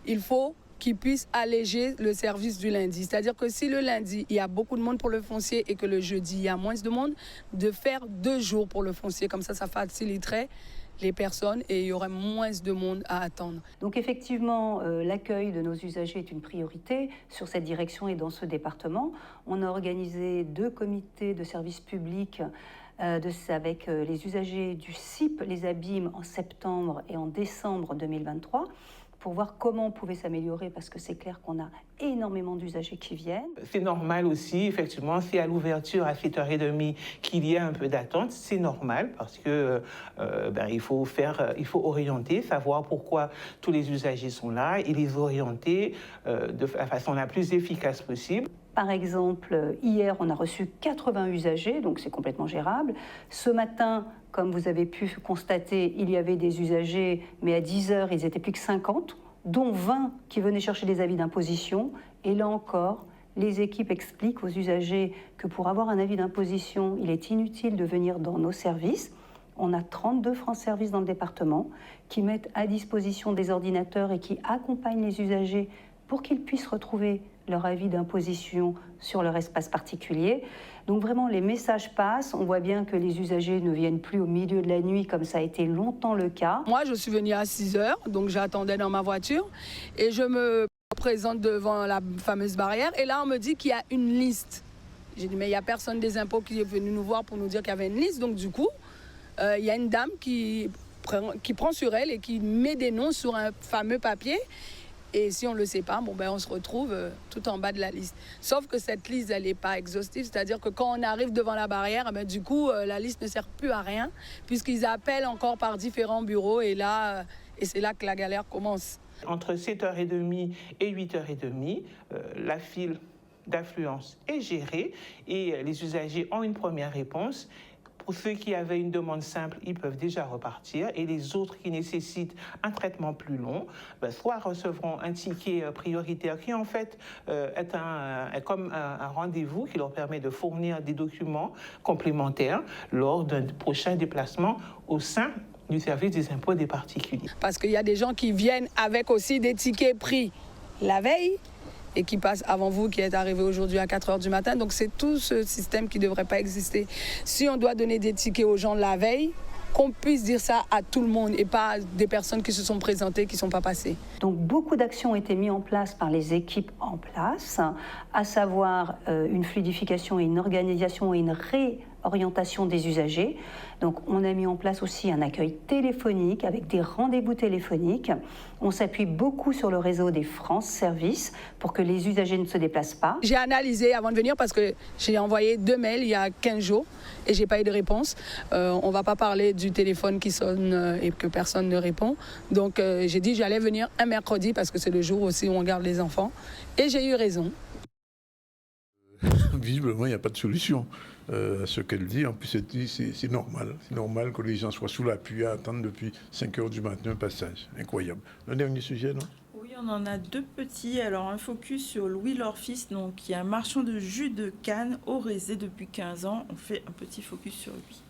Il faut qu'ils puissent alléger le service du lundi. C'est-à-dire que si le lundi, il y a beaucoup de monde pour le foncier et que le jeudi, il y a moins de monde, de faire 2 jours pour le foncier. Comme ça faciliterait les personnes et il y aurait moins de monde à attendre. Donc effectivement, l'accueil de nos usagers est une priorité sur cette direction et dans ce département. On a organisé 2 comités de services publics avec les usagers du CIP, les abîmes, en septembre et en décembre 2023. Pour voir comment on pouvait s'améliorer, parce que c'est clair qu'on a énormément d'usagers qui viennent. C'est normal aussi, effectivement, si à l'ouverture à 7h30 qu'il y a un peu d'attente, c'est normal parce que il faut orienter, savoir pourquoi tous les usagers sont là et les orienter de la façon la plus efficace possible. Par exemple, hier, on a reçu 80 usagers, donc c'est complètement gérable. Ce matin, comme vous avez pu constater, il y avait des usagers, mais à 10h, ils étaient plus que 50, dont 20 qui venaient chercher des avis d'imposition. Et là encore, les équipes expliquent aux usagers que pour avoir un avis d'imposition, il est inutile de venir dans nos services. On a 32 France Services dans le département qui mettent à disposition des ordinateurs et qui accompagnent les usagers pour qu'ils puissent retrouver leur avis d'imposition sur leur espace particulier. Donc vraiment, les messages passent. On voit bien que les usagers ne viennent plus au milieu de la nuit, comme ça a été longtemps le cas. Moi, je suis venue à 6h, donc j'attendais dans ma voiture. Et je me présente devant la fameuse barrière. Et là, on me dit qu'il y a une liste. J'ai dit, mais il n'y a personne des impôts qui est venu nous voir pour nous dire qu'il y avait une liste. Donc du coup, il y a une dame qui prend sur elle et qui met des noms sur un fameux papier. Et si on ne le sait pas, on se retrouve tout en bas de la liste. Sauf que cette liste, elle n'est pas exhaustive. C'est-à-dire que quand on arrive devant la barrière, du coup, la liste ne sert plus à rien, puisqu'ils appellent encore par différents bureaux. Et c'est là que la galère commence. Entre 7h30 et 8h30, la file d'affluence est gérée et les usagers ont une première réponse. Pour ceux qui avaient une demande simple, ils peuvent déjà repartir. Et les autres qui nécessitent un traitement plus long, soit recevront un ticket prioritaire qui en fait est comme un rendez-vous qui leur permet de fournir des documents complémentaires lors d'un prochain déplacement au sein du service des impôts des particuliers. Parce qu'il y a des gens qui viennent avec aussi des tickets pris la veille et qui passe avant vous, qui est arrivé aujourd'hui à 4h du matin. Donc c'est tout ce système qui ne devrait pas exister. Si on doit donner des tickets aux gens la veille, qu'on puisse dire ça à tout le monde et pas des personnes qui se sont présentées, qui ne sont pas passées. Donc beaucoup d'actions ont été mises en place par les équipes en place, à savoir une fluidification et une organisation et une orientation des usagers. Donc on a mis en place aussi un accueil téléphonique avec des rendez-vous téléphoniques. On s'appuie beaucoup sur le réseau des France Services pour que les usagers ne se déplacent pas. J'ai analysé avant de venir parce que j'ai envoyé 2 mails il y a 15 jours et j'ai pas eu de réponse. On va pas parler du téléphone qui sonne et que personne ne répond. Donc j'ai dit j'allais venir un mercredi parce que c'est le jour aussi où on garde les enfants. Et j'ai eu raison. Visiblement, il n'y a pas de solution à ce qu'elle dit. En plus, c'est normal. C'est normal que les gens soient sous la pluie à attendre depuis 5 heures du matin un passage. Incroyable. Un dernier sujet, non? Oui, on en a 2 petits. Alors, un focus sur Louis Lorfils, donc, qui est un marchand de jus de canne au Rézé depuis 15 ans. On fait un petit focus sur lui.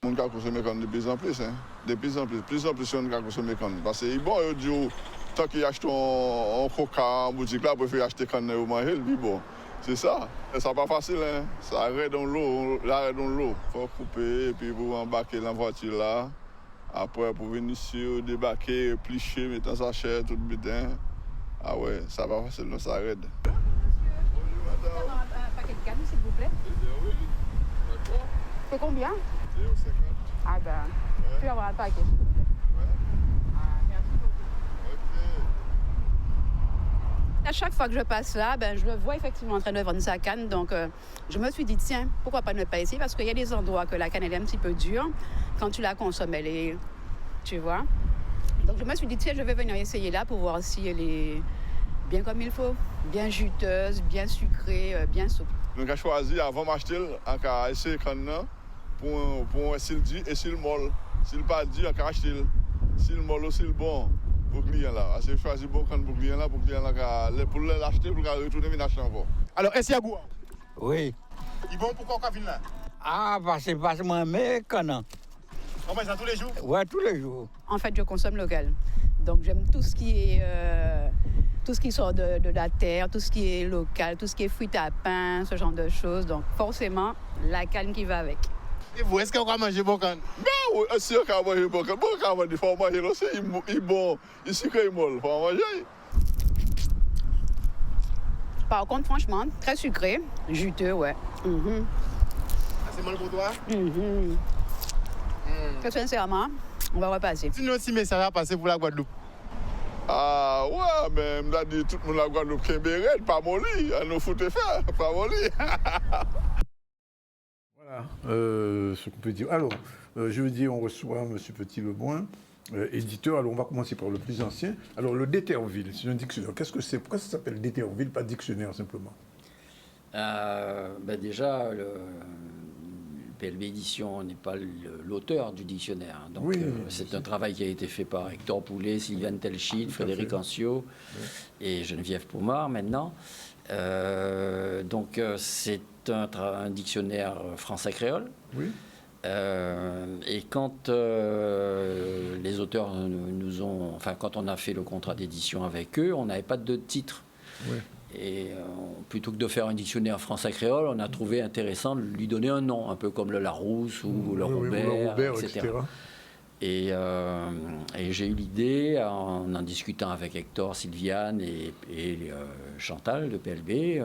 On a consommé canne de plus en plus. De plus en plus, on a consommé canne. Parce que bon, tant qu'il achète un coca en boutique, là, il faut acheter canne et manger, puis bon. C'est ça. Ça n'est pas facile, hein. Ça arrête dans l'eau, l'arrêt dans l'eau. Il faut couper et puis vous embarquer dans la voiture là. Après, pour venir ici, débarquer, plicher, mettre un sachet, tout bidin. Ah ouais, ça va facile, ça arrête. Un paquet de canne, s'il vous plaît. Oui, d'accord. C'est combien? 50. Ah ben, tu vas avoir un paquet. À chaque fois que je passe là, ben, je le vois effectivement en train de vendre sa canne. Donc, je me suis dit, tiens, pourquoi pas ne pas essayer? Parce qu'il y a des endroits que la canne, elle est un petit peu dure. Quand tu la consommes, elle est... Tu vois? Donc, je me suis dit, tiens, je vais venir essayer là pour voir si elle est bien comme il faut. Bien juteuse, bien sucrée, bien souple. Donc, j'ai choisi avant d'acheter, on a essayé la canne pour s'il dit et s'il molle. S'il pas dit, on a acheté. S'il molle ou s'il bon. Pour le client là, j'ai choisi bon canne pour le client là, pour l'acheter, pour retourner venir acheter encore. Alors, est-ce qu'il y a goût? Oui. Ils vont pourquoi on vient là? Ah, parce que moi, mais canne. On mange ça tous les jours? Ouais, tous les jours. En fait, je consomme local. Donc, j'aime tout ce qui est... tout ce qui sort de la terre, tout ce qui est local, tout ce qui est fruits à pain, ce genre de choses. Donc, forcément, la canne qui va avec. Et vous, est-ce qu'on va manger bon canne? Ben oui, si on va manger bon canne, il faut manger aussi, il est bon, il sucré, il molle, il faut manger. Par contre, franchement, très sucré, juteux, ouais. C'est mal pour toi? Très sincèrement, on va repasser. Si nous aussi, mais ça va passer pour la Guadeloupe. Ah ouais, mais je dit tout le monde la Guadeloupe qui est bérette, pas molli, à nous foutre faire, pas molli. Voilà ce qu'on peut dire. Alors, je veux dire, on reçoit M. Petit-Lebrun, éditeur. Alors, on va commencer par le plus ancien. Alors, le Déterville, c'est un dictionnaire. Qu'est-ce que c'est? Pourquoi ça s'appelle Déterville, pas dictionnaire, simplement? Déjà, le PLB Édition n'est pas l'auteur du dictionnaire. Donc, oui, c'est un travail qui a été fait par Hector Poulet, Sylviane Telchid, Frédéric Ancio et Geneviève Poumard, maintenant. Donc, c'est un dictionnaire français-créole. Oui. Et quand les auteurs nous ont... Enfin, quand on a fait le contrat d'édition avec eux, on n'avait pas de titre. Oui. Et plutôt que de faire un dictionnaire français-créole, on a trouvé intéressant de lui donner un nom, un peu comme le Larousse ou le Robert, etc. Et j'ai eu l'idée, en discutant avec Hector, Sylviane et Chantal de PLB,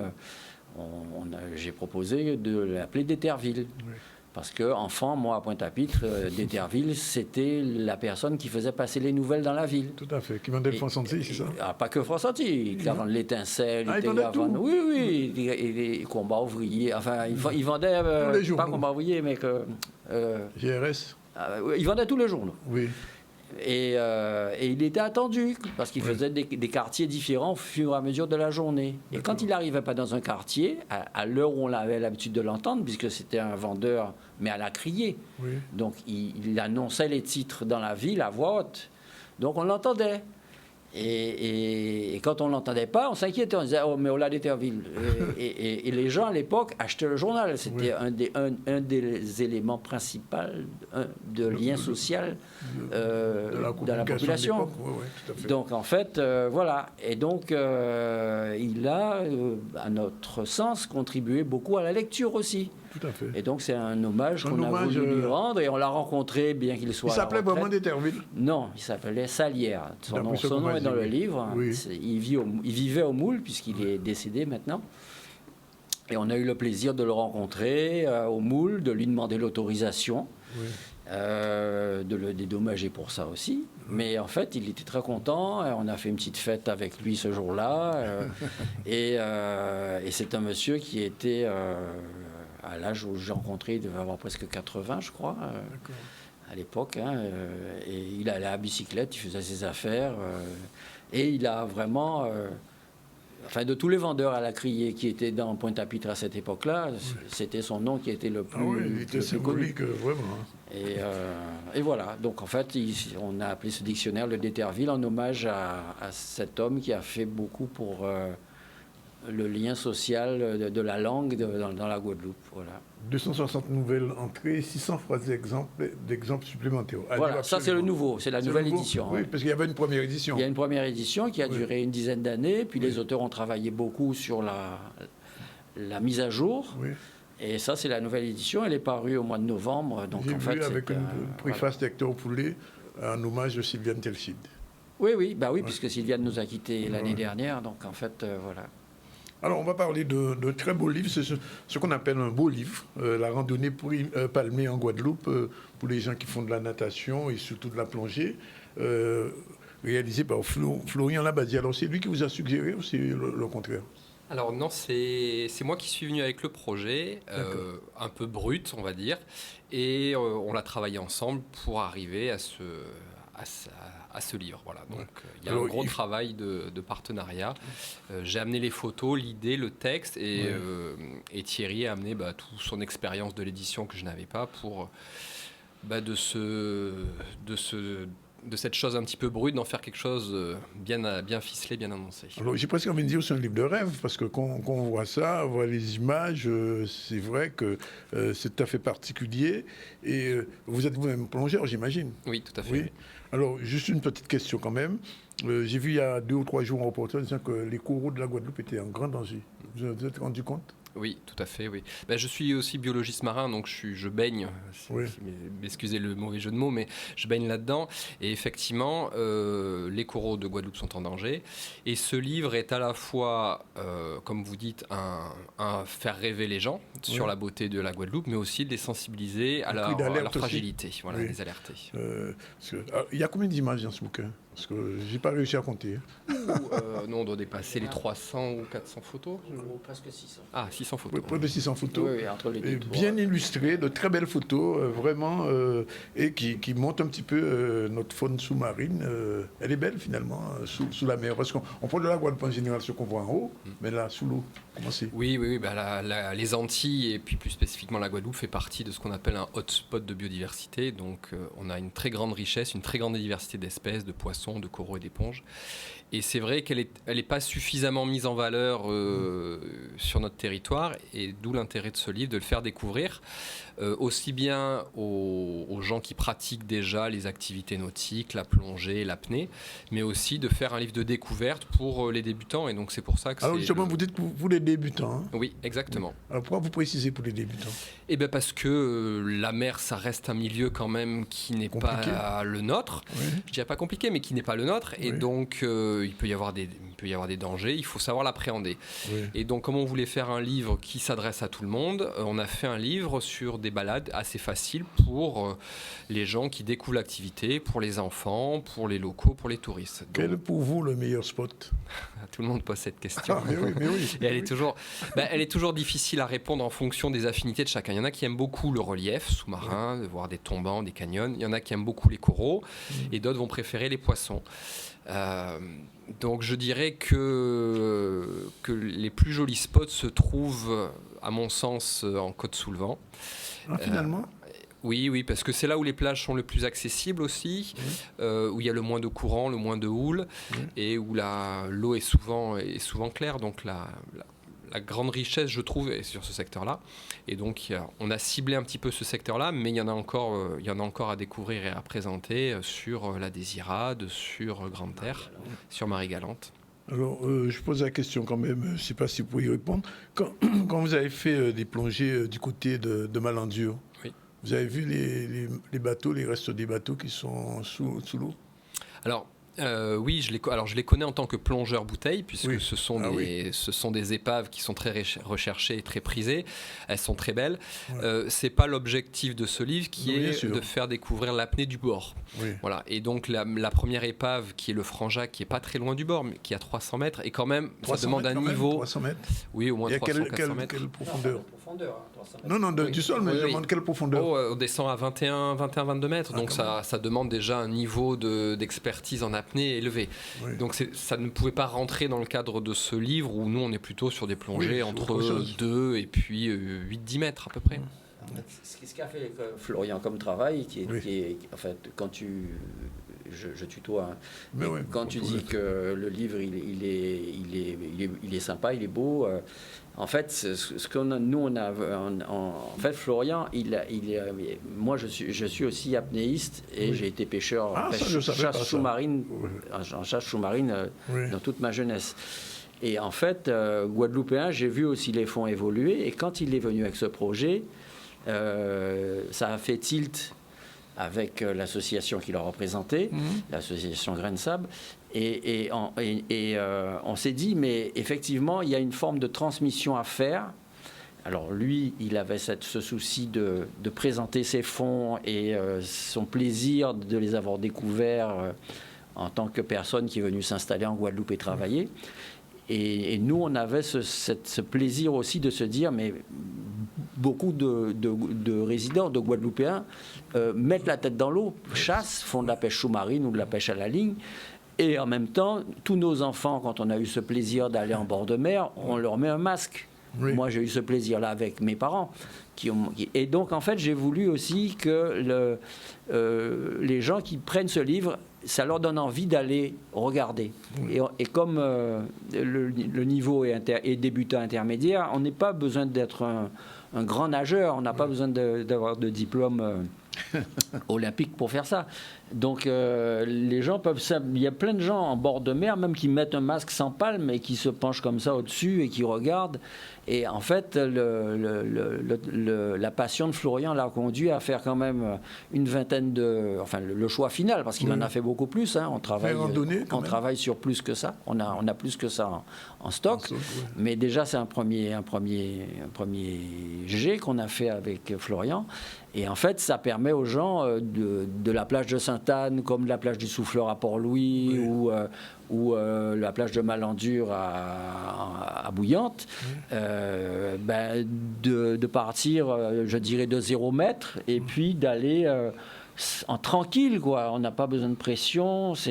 j'ai proposé de l'appeler Déterville. Oui. Parce qu'enfant, moi, à Pointe-à-Pitre, Déterville, c'était la personne qui faisait passer les nouvelles dans la ville. Tout à fait. Qui vendait le Franc-Senti, c'est ça? Pas que Franc-Senti. Qui vendait l'étincelle. Il vendait tout. Oui. Les combats ouvriers. Enfin, il vendait... tous les jours. Pas combats ouvriers, mais que... GRS. Il vendait tous les journaux. Oui. Et il était attendu, parce qu'il faisait des quartiers différents au fur et à mesure de la journée. Et quand il n'arrivait pas dans un quartier, à l'heure où on avait l'habitude de l'entendre, puisque c'était un vendeur, mais à la criée. Oui. Donc il annonçait les titres dans la ville à voix haute. Donc on l'entendait. Et quand on ne l'entendait pas, on s'inquiétait. On disait, oh, mais on l'a Déterville. Et les gens, à l'époque, achetaient le journal. C'était un des éléments principaux de lien social dans la population. Donc, en fait, voilà. Et donc, il a, à notre sens, contribué beaucoup à la lecture aussi. Tout à fait. Et donc, c'est un hommage qu'on a voulu lui rendre. Et on l'a rencontré, bien qu'il soit. Il s'appelait vraiment Déterville? Non, il s'appelait Salière. Son nom est dans le livre. Oui. Il vivait au Moule, puisqu'il est décédé maintenant. Et on a eu le plaisir de le rencontrer au Moule, de lui demander l'autorisation, de le dédommager pour ça aussi. Mais en fait, il était très content. On a fait une petite fête avec lui ce jour-là. Et c'est un monsieur qui était, à l'âge où j'ai rencontré, il devait avoir presque 80, je crois, à l'époque. Et il allait à bicyclette, il faisait ses affaires. Et il a vraiment... Enfin, de tous les vendeurs à la criée qui étaient dans Pointe-à-Pitre à cette époque-là, c'était son nom qui était le plus, il était symbolique, vraiment. Et voilà. Donc, en fait, on a appelé ce dictionnaire le D'Eterville en hommage à cet homme qui a fait beaucoup pour le lien social de la langue dans la Guadeloupe. Voilà. 260 nouvelles entrées, 600 phrases d'exemples supplémentaires. Voilà, ça c'est le nouveau, c'est la nouvelle édition. Oui, parce qu'il y avait une première édition. Il y a une première édition qui a duré une dizaine d'années, puis les auteurs ont travaillé beaucoup sur la mise à jour. Oui. Et ça, c'est la nouvelle édition, elle est parue au mois de novembre. Donc, en fait, avec une préface d'Hector Poulet, un hommage de Sylviane Telcide. Oui, puisque Sylviane nous a quittés l'année dernière, donc en fait, voilà. Alors, on va parler de très beaux livres. C'est ce qu'on appelle un beau livre, la randonnée palmée en Guadeloupe, pour les gens qui font de la natation et surtout de la plongée, réalisé par Florian Labadie. Alors, c'est lui qui vous a suggéré ou c'est le contraire? Alors non, c'est moi qui suis venu avec le projet, un peu brut, on va dire, et on l'a travaillé ensemble pour arriver à ce livre. Voilà. Donc il y a un gros travail de partenariat. J'ai amené les photos, l'idée, le texte, et Thierry a amené toute son expérience de l'édition que je n'avais pas pour de cette chose un petit peu brute, d'en faire quelque chose bien ficelé, bien annoncé. Alors, j'ai presque envie de dire que c'est un livre de rêve, parce que quand on voit ça, on voit les images, c'est vrai que c'est tout à fait particulier. Et vous êtes vous-même plongeur, j'imagine? Oui, tout à fait. Oui. Alors, juste une petite question quand même. J'ai vu il y a 2 ou 3 jours un reportage disant que les coraux de la Guadeloupe étaient en grand danger. Vous vous êtes rendu compte? Oui, tout à fait, oui. Je suis aussi biologiste marin, donc je baigne, excusez le mauvais jeu de mots, mais je baigne là-dedans. Et effectivement, les coraux de Guadeloupe sont en danger. Et ce livre est à la fois, comme vous dites, un faire rêver les gens sur la beauté de la Guadeloupe, mais aussi de les sensibiliser à leur fragilité, les alerter. Il y a combien d'images dans ce bouquin? Parce que je n'ai pas réussi à compter. Non, on doit dépasser les 300 ou 400 photos. Presque 600. Ah, 600 photos. Près de 600 photos. Oui, entre les deux. Bien illustrées, de très belles photos, vraiment, et qui montrent un petit peu notre faune sous-marine. Elle est belle, finalement, sous la mer. Parce qu'on prend de la Guadeloupe en général, ce qu'on voit en haut, mais là, sous l'eau, comment c'est? Oui. Les Antilles, et puis plus spécifiquement la Guadeloupe, fait partie de ce qu'on appelle un hotspot de biodiversité. Donc, on a une très grande richesse, une très grande diversité d'espèces, de poissons, de coraux et d'éponges. Et c'est vrai qu'elle n'est pas suffisamment mise en valeur sur notre territoire, et d'où l'intérêt de ce livre, de le faire découvrir aussi bien aux gens qui pratiquent déjà les activités nautiques, la plongée, l'apnée, mais aussi de faire un livre de découverte pour les débutants. Et donc c'est pour ça que alors justement, vous dites pour les débutants. Hein? Oui, exactement. Alors pourquoi vous précisez pour les débutants? Eh bien parce que la mer, ça reste un milieu quand même qui n'est pas le nôtre. Oui. Je dirais pas compliqué, mais qui n'est pas le nôtre. Et donc il peut y avoir des dangers, il faut savoir l'appréhender. Oui. Et donc comme on voulait faire un livre qui s'adresse à tout le monde, on a fait un livre sur des balades assez faciles pour les gens qui découvrent l'activité, pour les enfants, pour les locaux, pour les touristes. Donc, quel est pour vous le meilleur spot? Tout le monde pose cette question. Ah, mais oui. Et elle est toujours difficile à répondre en fonction des affinités de chacun. Il y en a qui aiment beaucoup le relief sous-marin, de voir des tombants, des canyons. Il y en a qui aiment beaucoup les coraux, et d'autres vont préférer les poissons. Donc je dirais que les plus jolis spots se trouvent, à mon sens, en Côte-sous-le-Vent. Ah, finalement oui, parce que c'est là où les plages sont le plus accessibles aussi, où il y a le moins de courant, le moins de houle, et où l'eau est souvent claire. Donc la grande richesse, je trouve, est sur ce secteur-là. Et donc, on a ciblé un petit peu ce secteur-là, mais il y en a encore à découvrir et à présenter sur la Désirade, sur Grande Terre, sur Marie-Galante. Alors, je pose la question quand même, je ne sais pas si vous pouvez y répondre. Quand vous avez fait des plongées du côté de Malandur, vous avez vu les bateaux, les restes des bateaux qui sont sous l'eau? Alors, Oui, je les connais en tant que plongeur bouteille, puisque ce sont des épaves qui sont très recherchées et très prisées. Elles sont très belles. C'est pas l'objectif de ce livre qui est de faire découvrir l'apnée du bord. Oui. Voilà. Et donc la première épave, qui est le Franjac, qui est pas très loin du bord, mais qui est à 300 mètres, et quand même, ça demande un niveau. 300 mètres. Oui, au moins 300-400 mètres. Quelle profondeur? Non, du sol, mais je demande quelle profondeur. On descend à 21-22 mètres, donc ça demande déjà un niveau d'expertise en apnée élevé. Oui. Donc ça ne pouvait pas rentrer dans le cadre de ce livre où nous on est plutôt sur des plongées entre 2 et puis 8-10 mètres à peu près. Ce qu'a fait Florian comme travail, qui est en fait, quand je tutoie, quand tu dis que le livre il est sympa, il est beau. En fait, en fait, Florian, moi, je suis aussi apnéiste et j'ai été pêcheur en chasse sous-marine dans toute ma jeunesse. Et en fait, guadeloupéen, j'ai vu aussi les fonds évoluer. Et quand il est venu avec ce projet, ça a fait tilt avec l'association qu'il a représentée, l'association Grain de Sable. Et on s'est dit, mais effectivement, il y a une forme de transmission à faire. Alors lui, il avait ce souci de présenter ses fonds et son plaisir de les avoir découverts en tant que personne qui est venue s'installer en Guadeloupe et travailler. Et nous, on avait ce plaisir aussi de se dire, mais beaucoup de résidents, de Guadeloupéens, mettent la tête dans l'eau, chassent, font de la pêche sous-marine ou de la pêche à la ligne. Et en même temps, tous nos enfants, quand on a eu ce plaisir d'aller en bord de mer, on leur met un masque. Oui. Moi, j'ai eu ce plaisir-là avec mes parents. Et donc, en fait, j'ai voulu aussi que les gens qui prennent ce livre, ça leur donne envie d'aller regarder. Oui. Et comme le niveau est débutant intermédiaire, on n'a pas besoin d'être un grand nageur, on n'a pas besoin d'avoir de diplôme olympique pour faire ça. Donc les gens peuvent... Il y a plein de gens en bord de mer, même qui mettent un masque sans palme et qui se penchent comme ça au-dessus et qui regardent. Et en fait, la passion de Florian l'a conduit à faire quand même une vingtaine de... Enfin, le choix final, parce qu'il en a fait beaucoup plus. Hein. On travaille sur plus que ça. On a plus que ça en stock. Mais déjà, c'est un premier jet qu'on a fait avec Florian. Et en fait, ça permet aux gens de la plage de Sainte-Anne, comme de la plage du Souffleur à Port-Louis, ou la plage de Malandure à Bouillante, de partir, je dirais, de 0 mètre, et puis d'aller en tranquille, quoi. On n'a pas besoin de pression. On va,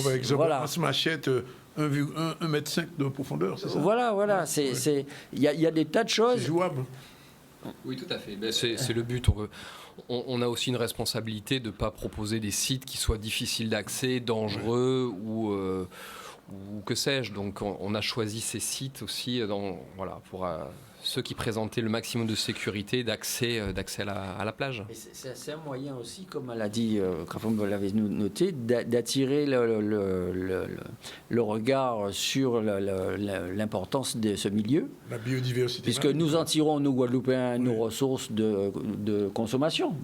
par exemple, à ce machette... 1,5 m de profondeur, c'est ça? Voilà. Il y a des tas de choses. C'est jouable. Oui, tout à fait. C'est le but. On a aussi une responsabilité de ne pas proposer des sites qui soient difficiles d'accès, dangereux ou que sais-je. Donc on a choisi ces sites aussi pour ceux qui présentaient le maximum de sécurité, d'accès à la plage. C'est un moyen aussi, comme elle a dit, quand vous l'avez noté, d'attirer le regard sur l'importance de ce milieu. La biodiversité. Puisque nous en tirons, nous Guadeloupéens, nos ressources de consommation.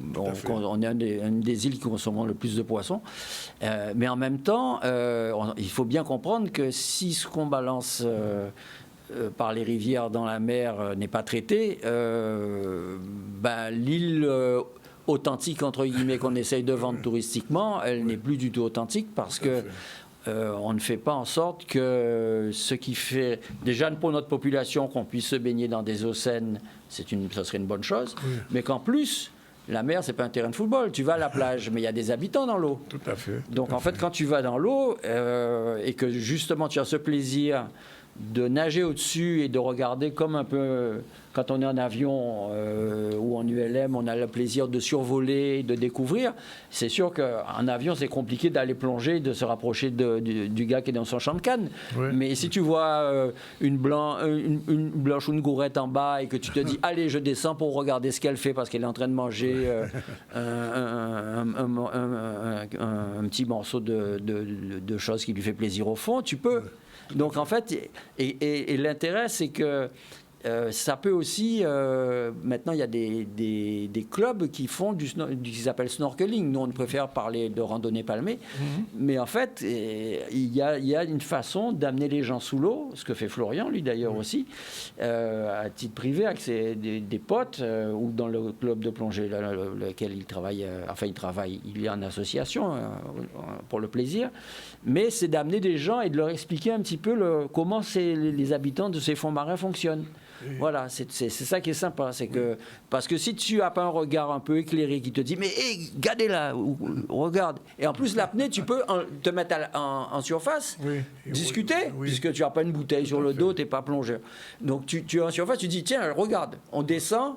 On est une des îles qui consomment le plus de poissons. Mais en même temps, il faut bien comprendre que si ce qu'on balance... par les rivières dans la mer n'est pas traité, l'île authentique, entre guillemets, qu'on essaye de vendre touristiquement, elle n'est plus du tout authentique parce que on ne fait pas en sorte que ce qui fait, déjà pour notre population, qu'on puisse se baigner dans des eaux saines, ça serait une bonne chose, mais qu'en plus... La mer, c'est pas un terrain de football. Tu vas à la plage, mais il y a des habitants dans l'eau. Tout à fait. Donc, en fait, quand tu vas dans l'eau et que justement tu as ce plaisir de nager au-dessus et de regarder comme un peu quand on est en avion ou en ULM, on a le plaisir de survoler, de découvrir. C'est sûr qu'en avion, c'est compliqué d'aller plonger, de se rapprocher du gars qui est dans son champ de canne. Oui. Mais si tu vois une blanche ou une gourette en bas et que tu te dis « Allez, je descends pour regarder ce qu'elle fait parce qu'elle est en train de manger un petit morceau de choses qui lui fait plaisir au fond », tu peux. Donc en fait, et l'intérêt, c'est que ça peut aussi, maintenant il y a des clubs qui font qu'ils appellent snorkeling. Nous on préfère parler de randonnée palmée, mais en fait il y a une façon d'amener les gens sous l'eau, ce que fait Florian lui d'ailleurs aussi, à titre privé avec des potes ou dans le club de plongée lequel il travaille, il est en association pour le plaisir, mais c'est d'amener des gens et de leur expliquer un petit peu comment les habitants de ces fonds marins fonctionnent. Oui. Voilà, c'est ça qui est sympa, c'est que parce que si tu n'as pas un regard un peu éclairé qui te dit mais hey, regardez là, regarde, et en plus l'apnée tu peux te mettre en surface, discuter, puisque tu n'as pas une bouteille sur le dos, tu n'es pas plongeur. Donc tu es en surface, tu dis tiens regarde, on descend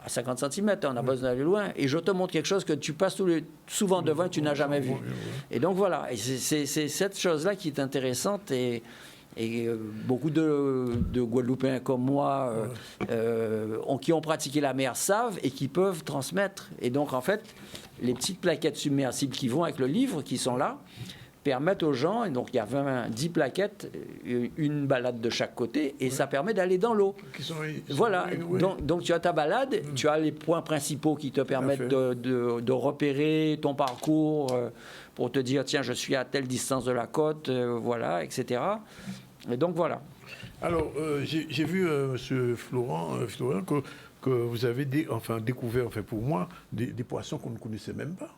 à 50 cm, on a besoin d'aller loin, et je te montre quelque chose que tu passes souvent devant et tu n'as jamais vu. Et donc voilà, et c'est cette chose-là qui est intéressante et beaucoup de Guadeloupéens comme moi qui ont pratiqué la mer savent et qui peuvent transmettre. Et donc, en fait, les petites plaquettes submersibles qui vont avec le livre, qui sont là, permettent aux gens, et donc il y a 10 plaquettes, une balade de chaque côté, et ça permet d'aller dans l'eau. Voilà, donc tu as ta balade, tu as les points principaux qui te permettent de repérer ton parcours, pour te dire, tiens, je suis à telle distance de la côte, voilà, etc. Et donc, voilà. Alors, j'ai vu, M. Florian, que vous avez découvert, pour moi, des poissons qu'on ne connaissait même pas.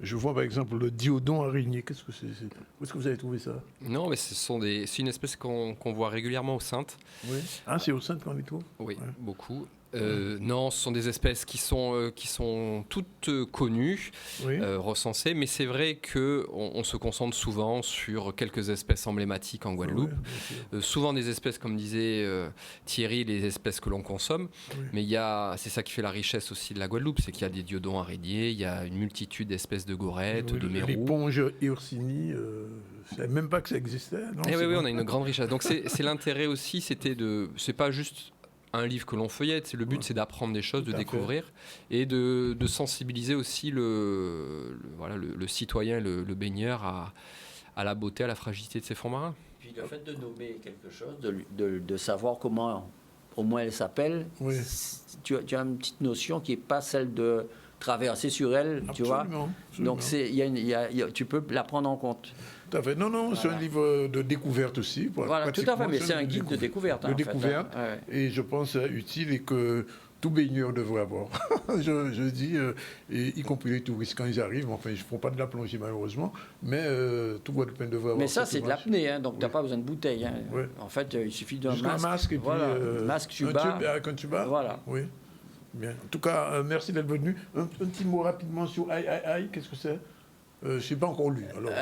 Je vois, par exemple, le diodon araignée. Qu'est-ce que c'est? Où est-ce que vous avez trouvé ça? Non, mais c'est une espèce qu'on voit régulièrement aux Saintes. Oui. Ah, c'est aux Saintes qu'on les trouve? Oui, beaucoup. Non, ce sont des espèces qui sont toutes connues, recensées, mais c'est vrai qu'on se concentre souvent sur quelques espèces emblématiques en Guadeloupe. Souvent des espèces, comme disait Thierry, les espèces que l'on consomme, mais c'est ça qui fait la richesse aussi de la Guadeloupe, c'est qu'il y a des diodons araignées, il y a une multitude d'espèces de gorettes, de mérous. L'éponge Ursini, je ne savais même pas que ça existait. Non, oui, on a une grande richesse. Donc c'est l'intérêt aussi, c'est pas juste un livre que l'on feuillette, le but c'est d'apprendre des choses, de découvrir et de sensibiliser aussi le citoyen, le baigneur à la beauté, à la fragilité de ces fonds marins. Puis le fait de nommer quelque chose, de savoir comment au moins elle s'appelle, tu as une petite notion qui n'est pas celle de traverser sur elle, tu vois. Donc tu peux la prendre en compte. Tout à fait. Non, c'est un livre de découverte aussi. Voilà, tout à fait, mais c'est un guide de découverte. Et je pense utile et que tout baigneur devrait avoir. je dis, y compris les touristes quand ils arrivent, enfin, ils ne font pas de la plongée malheureusement, mais tout Guadeloupéen devrait avoir. Mais ça, c'est de l'apnée, donc tu n'as pas besoin de bouteille. En fait, il suffit d'un masque. Et puis, masque, tuba. Un tuba. Voilà. Oui. Bien. En tout cas, merci d'être venu. Un petit mot rapidement sur Aïe, qu'est-ce que c'est? Je ne sais pas encore lu. Alors,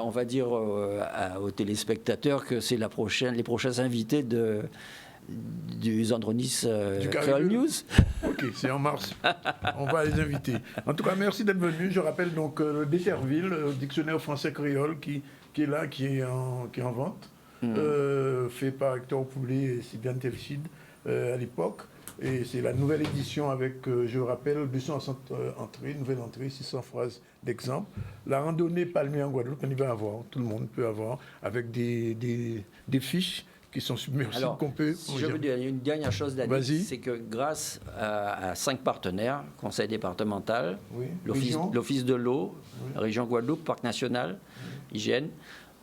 on va dire aux téléspectateurs que c'est les prochains invités du Zandronis Creole News. Ok, c'est en mars. On va les inviter. En tout cas, merci d'être venu. Je rappelle donc le Déterville, le dictionnaire français créole qui est là, qui est en vente, fait par Hector Poulet et Sylviane Telchid à l'époque. Et c'est la nouvelle édition avec, je rappelle, 260 entrées, nouvelle entrée, 600 phrases d'exemple. La randonnée palmée en Guadeloupe, on y va avoir, tout le monde peut avoir, avec des fiches qui sont submersibles qu'on peut... Si je veux dire une dernière chose, Dani, c'est que grâce à 5 partenaires, conseil départemental, l'Office de l'eau, la région Guadeloupe, Parc national, hygiène,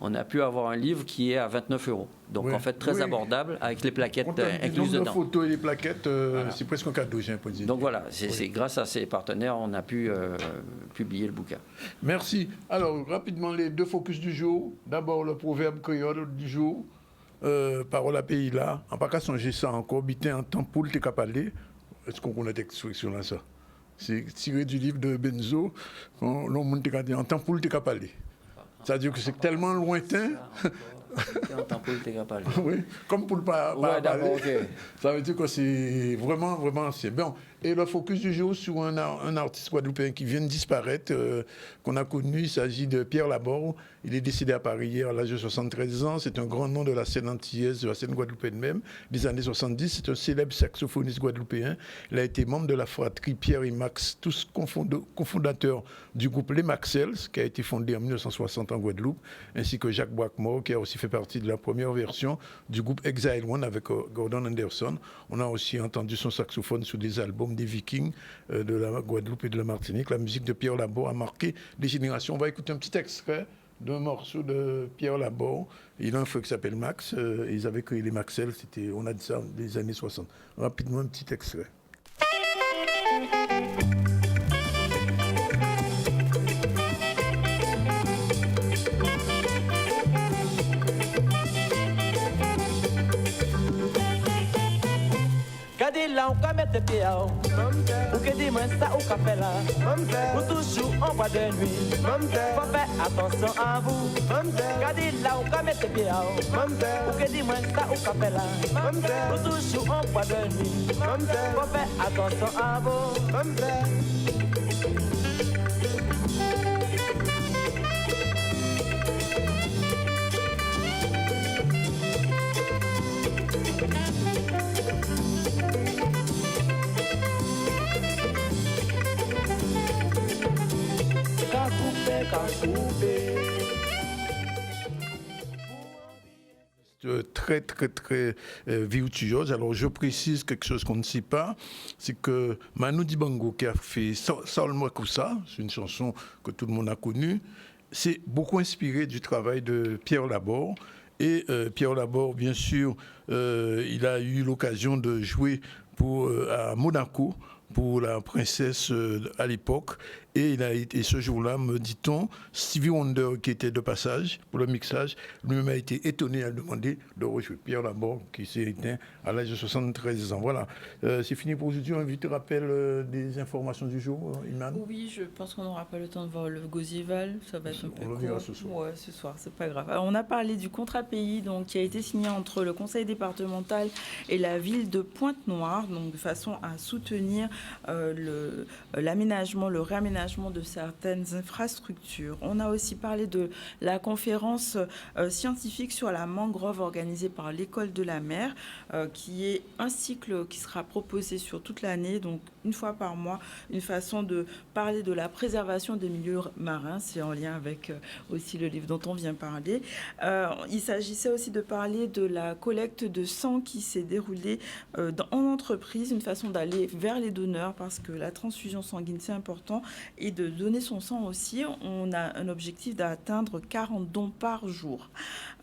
on a pu avoir un livre qui est à 29 €. Donc en fait très abordable avec les plaquettes incluses dedans. Les photos et les plaquettes, c'est presque un cadeau, j'ai un peu dit. Donc voilà, c'est grâce à ces partenaires on a pu publier le bouquin. Merci. Alors rapidement les 2 focus du jour. D'abord le proverbe créole du jour. Parole à pays là. En pas qu'à songer ça encore. Biter en temps pour le capalé. Est-ce qu'on connaît cette expression là ça? C'est tiré du livre de Benzo. L'on monte en temps pour le capalé. C'est-à-dire que c'est tellement lointain. Oui, comme pour ne pas parler. Ça veut dire que c'est vraiment, c'est bon. Et le focus du jour sur un artiste guadeloupéen qui vient de disparaître, qu'on a connu, il s'agit de Pierre Laborde. Il est décédé à Paris hier à l'âge de 73 ans. C'est un grand nom de la scène antillaise, de la scène guadeloupéenne même, des années 70. C'est un célèbre saxophoniste guadeloupéen. Il a été membre de la fratrie Pierre et Max, tous cofondateurs du groupe Les Maxels, qui a été fondé en 1960 en Guadeloupe, ainsi que Jacques Boisquemort, qui a aussi fait partie de la première version du groupe Exile One avec Gordon Anderson. On a aussi entendu son saxophone sur des albums des Vikings de la Guadeloupe et de la Martinique. La musique de Pierre Laborde a marqué des générations. On va écouter un petit extrait d'un morceau de Pierre Laborde. Il a un frère qui s'appelle Max. Ils avaient créé les Maxels, on a dit ça des années 60. Rapidement, un petit extrait. Gade là on ka mettre pied ou que dis-moi ça ou ka fait là ou toujours en bois de nuit faut faire attention à vous Gade là on ka mettre pied ou que dis-moi ça ou ka fait là ou toujours en bois de nuit faut faire attention à vous Très virtuose. Alors je précise quelque chose qu'on ne sait pas, c'est que Manu Dibango qui a fait Salmo Koussa, c'est une chanson que tout le monde a connue, c'est beaucoup inspiré du travail de Pierre Laborde. Et Pierre Laborde, bien sûr, il a eu l'occasion de jouer à Monaco pour la princesse à l'époque. Et ce jour-là, me dit-on, Stevie Wonder, qui était de passage pour le mixage, lui-même a été étonné à demander de rejouer Pierre Laborde, qui s'est éteint à l'âge de 73 ans. Voilà, c'est fini pour aujourd'hui. On te rappelle des informations du jour, Iman. Oui, je pense qu'on n'aura pas le temps de voir le Gosier-Val. Ça va être un peu court. On le verra ce soir. Ouais, ce soir, c'est pas grave. Alors, on a parlé du contrat pays qui a été signé entre le conseil départemental et la ville de Pointe-Noire, donc de façon à soutenir l'aménagement, le réaménagement de certaines infrastructures. On a aussi parlé de la conférence scientifique sur la mangrove organisée par l'École de la mer, qui est un cycle qui sera proposé sur toute l'année, donc une fois par mois, une façon de parler de la préservation des milieux marins. C'est en lien avec aussi le livre dont on vient parler. Il s'agissait aussi de parler de la collecte de sang qui s'est déroulée en entreprise, une façon d'aller vers les donneurs parce que la transfusion sanguine, c'est important, et de donner son sang aussi. On a un objectif d'atteindre 40 dons par jour.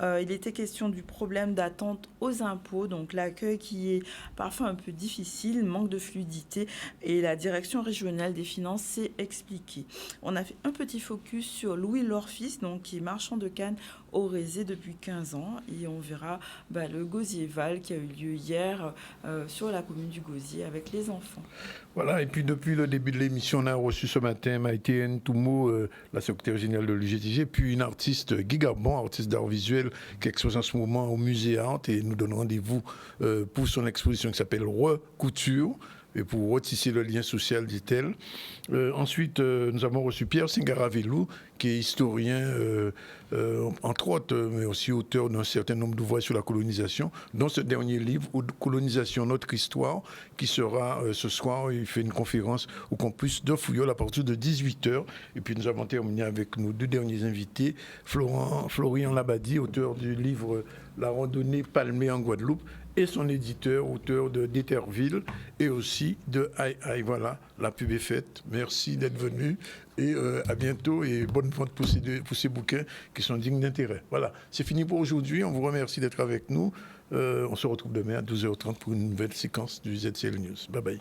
Il était question du problème d'attente aux impôts, donc l'accueil qui est parfois un peu difficile, manque de fluidité, et la direction régionale des finances s'est expliquée. On a fait un petit focus sur Louis Lorfis, donc qui est marchand de canne au Rézé depuis 15 ans, et on verra le Gosier-Val qui a eu lieu hier sur la commune du Gosier avec les enfants. Voilà, et puis depuis le début de l'émission, on a reçu ce matin Maïté Ntoumo, la secrétaire générale de l'UGTG, puis une artiste, Guy Garbon, artiste d'art visuel, qui expose en ce moment au musée Art, et nous donne rendez-vous pour son exposition qui s'appelle Recouture, et pour retisser le lien social, dit-elle. Ensuite, nous avons reçu Pierre Singaravelou, qui est historien, entre autres, mais aussi auteur d'un certain nombre d'ouvrages sur la colonisation, dont ce dernier livre, Colonisation, notre histoire, qui sera ce soir. Il fait une conférence au campus de Fouillol à partir de 18h. Et puis nous avons terminé avec nos deux derniers invités, Florian Labadie, auteur du livre La randonnée palmée en Guadeloupe, et son éditeur, auteur de d'Éterville et aussi de Aïe. Voilà, la pub est faite. Merci d'être venu et à bientôt et bonne vente pour ces bouquins qui sont dignes d'intérêt. Voilà, c'est fini pour aujourd'hui. On vous remercie d'être avec nous. On se retrouve demain à 12h30 pour une nouvelle séquence du ZCL News. Bye bye.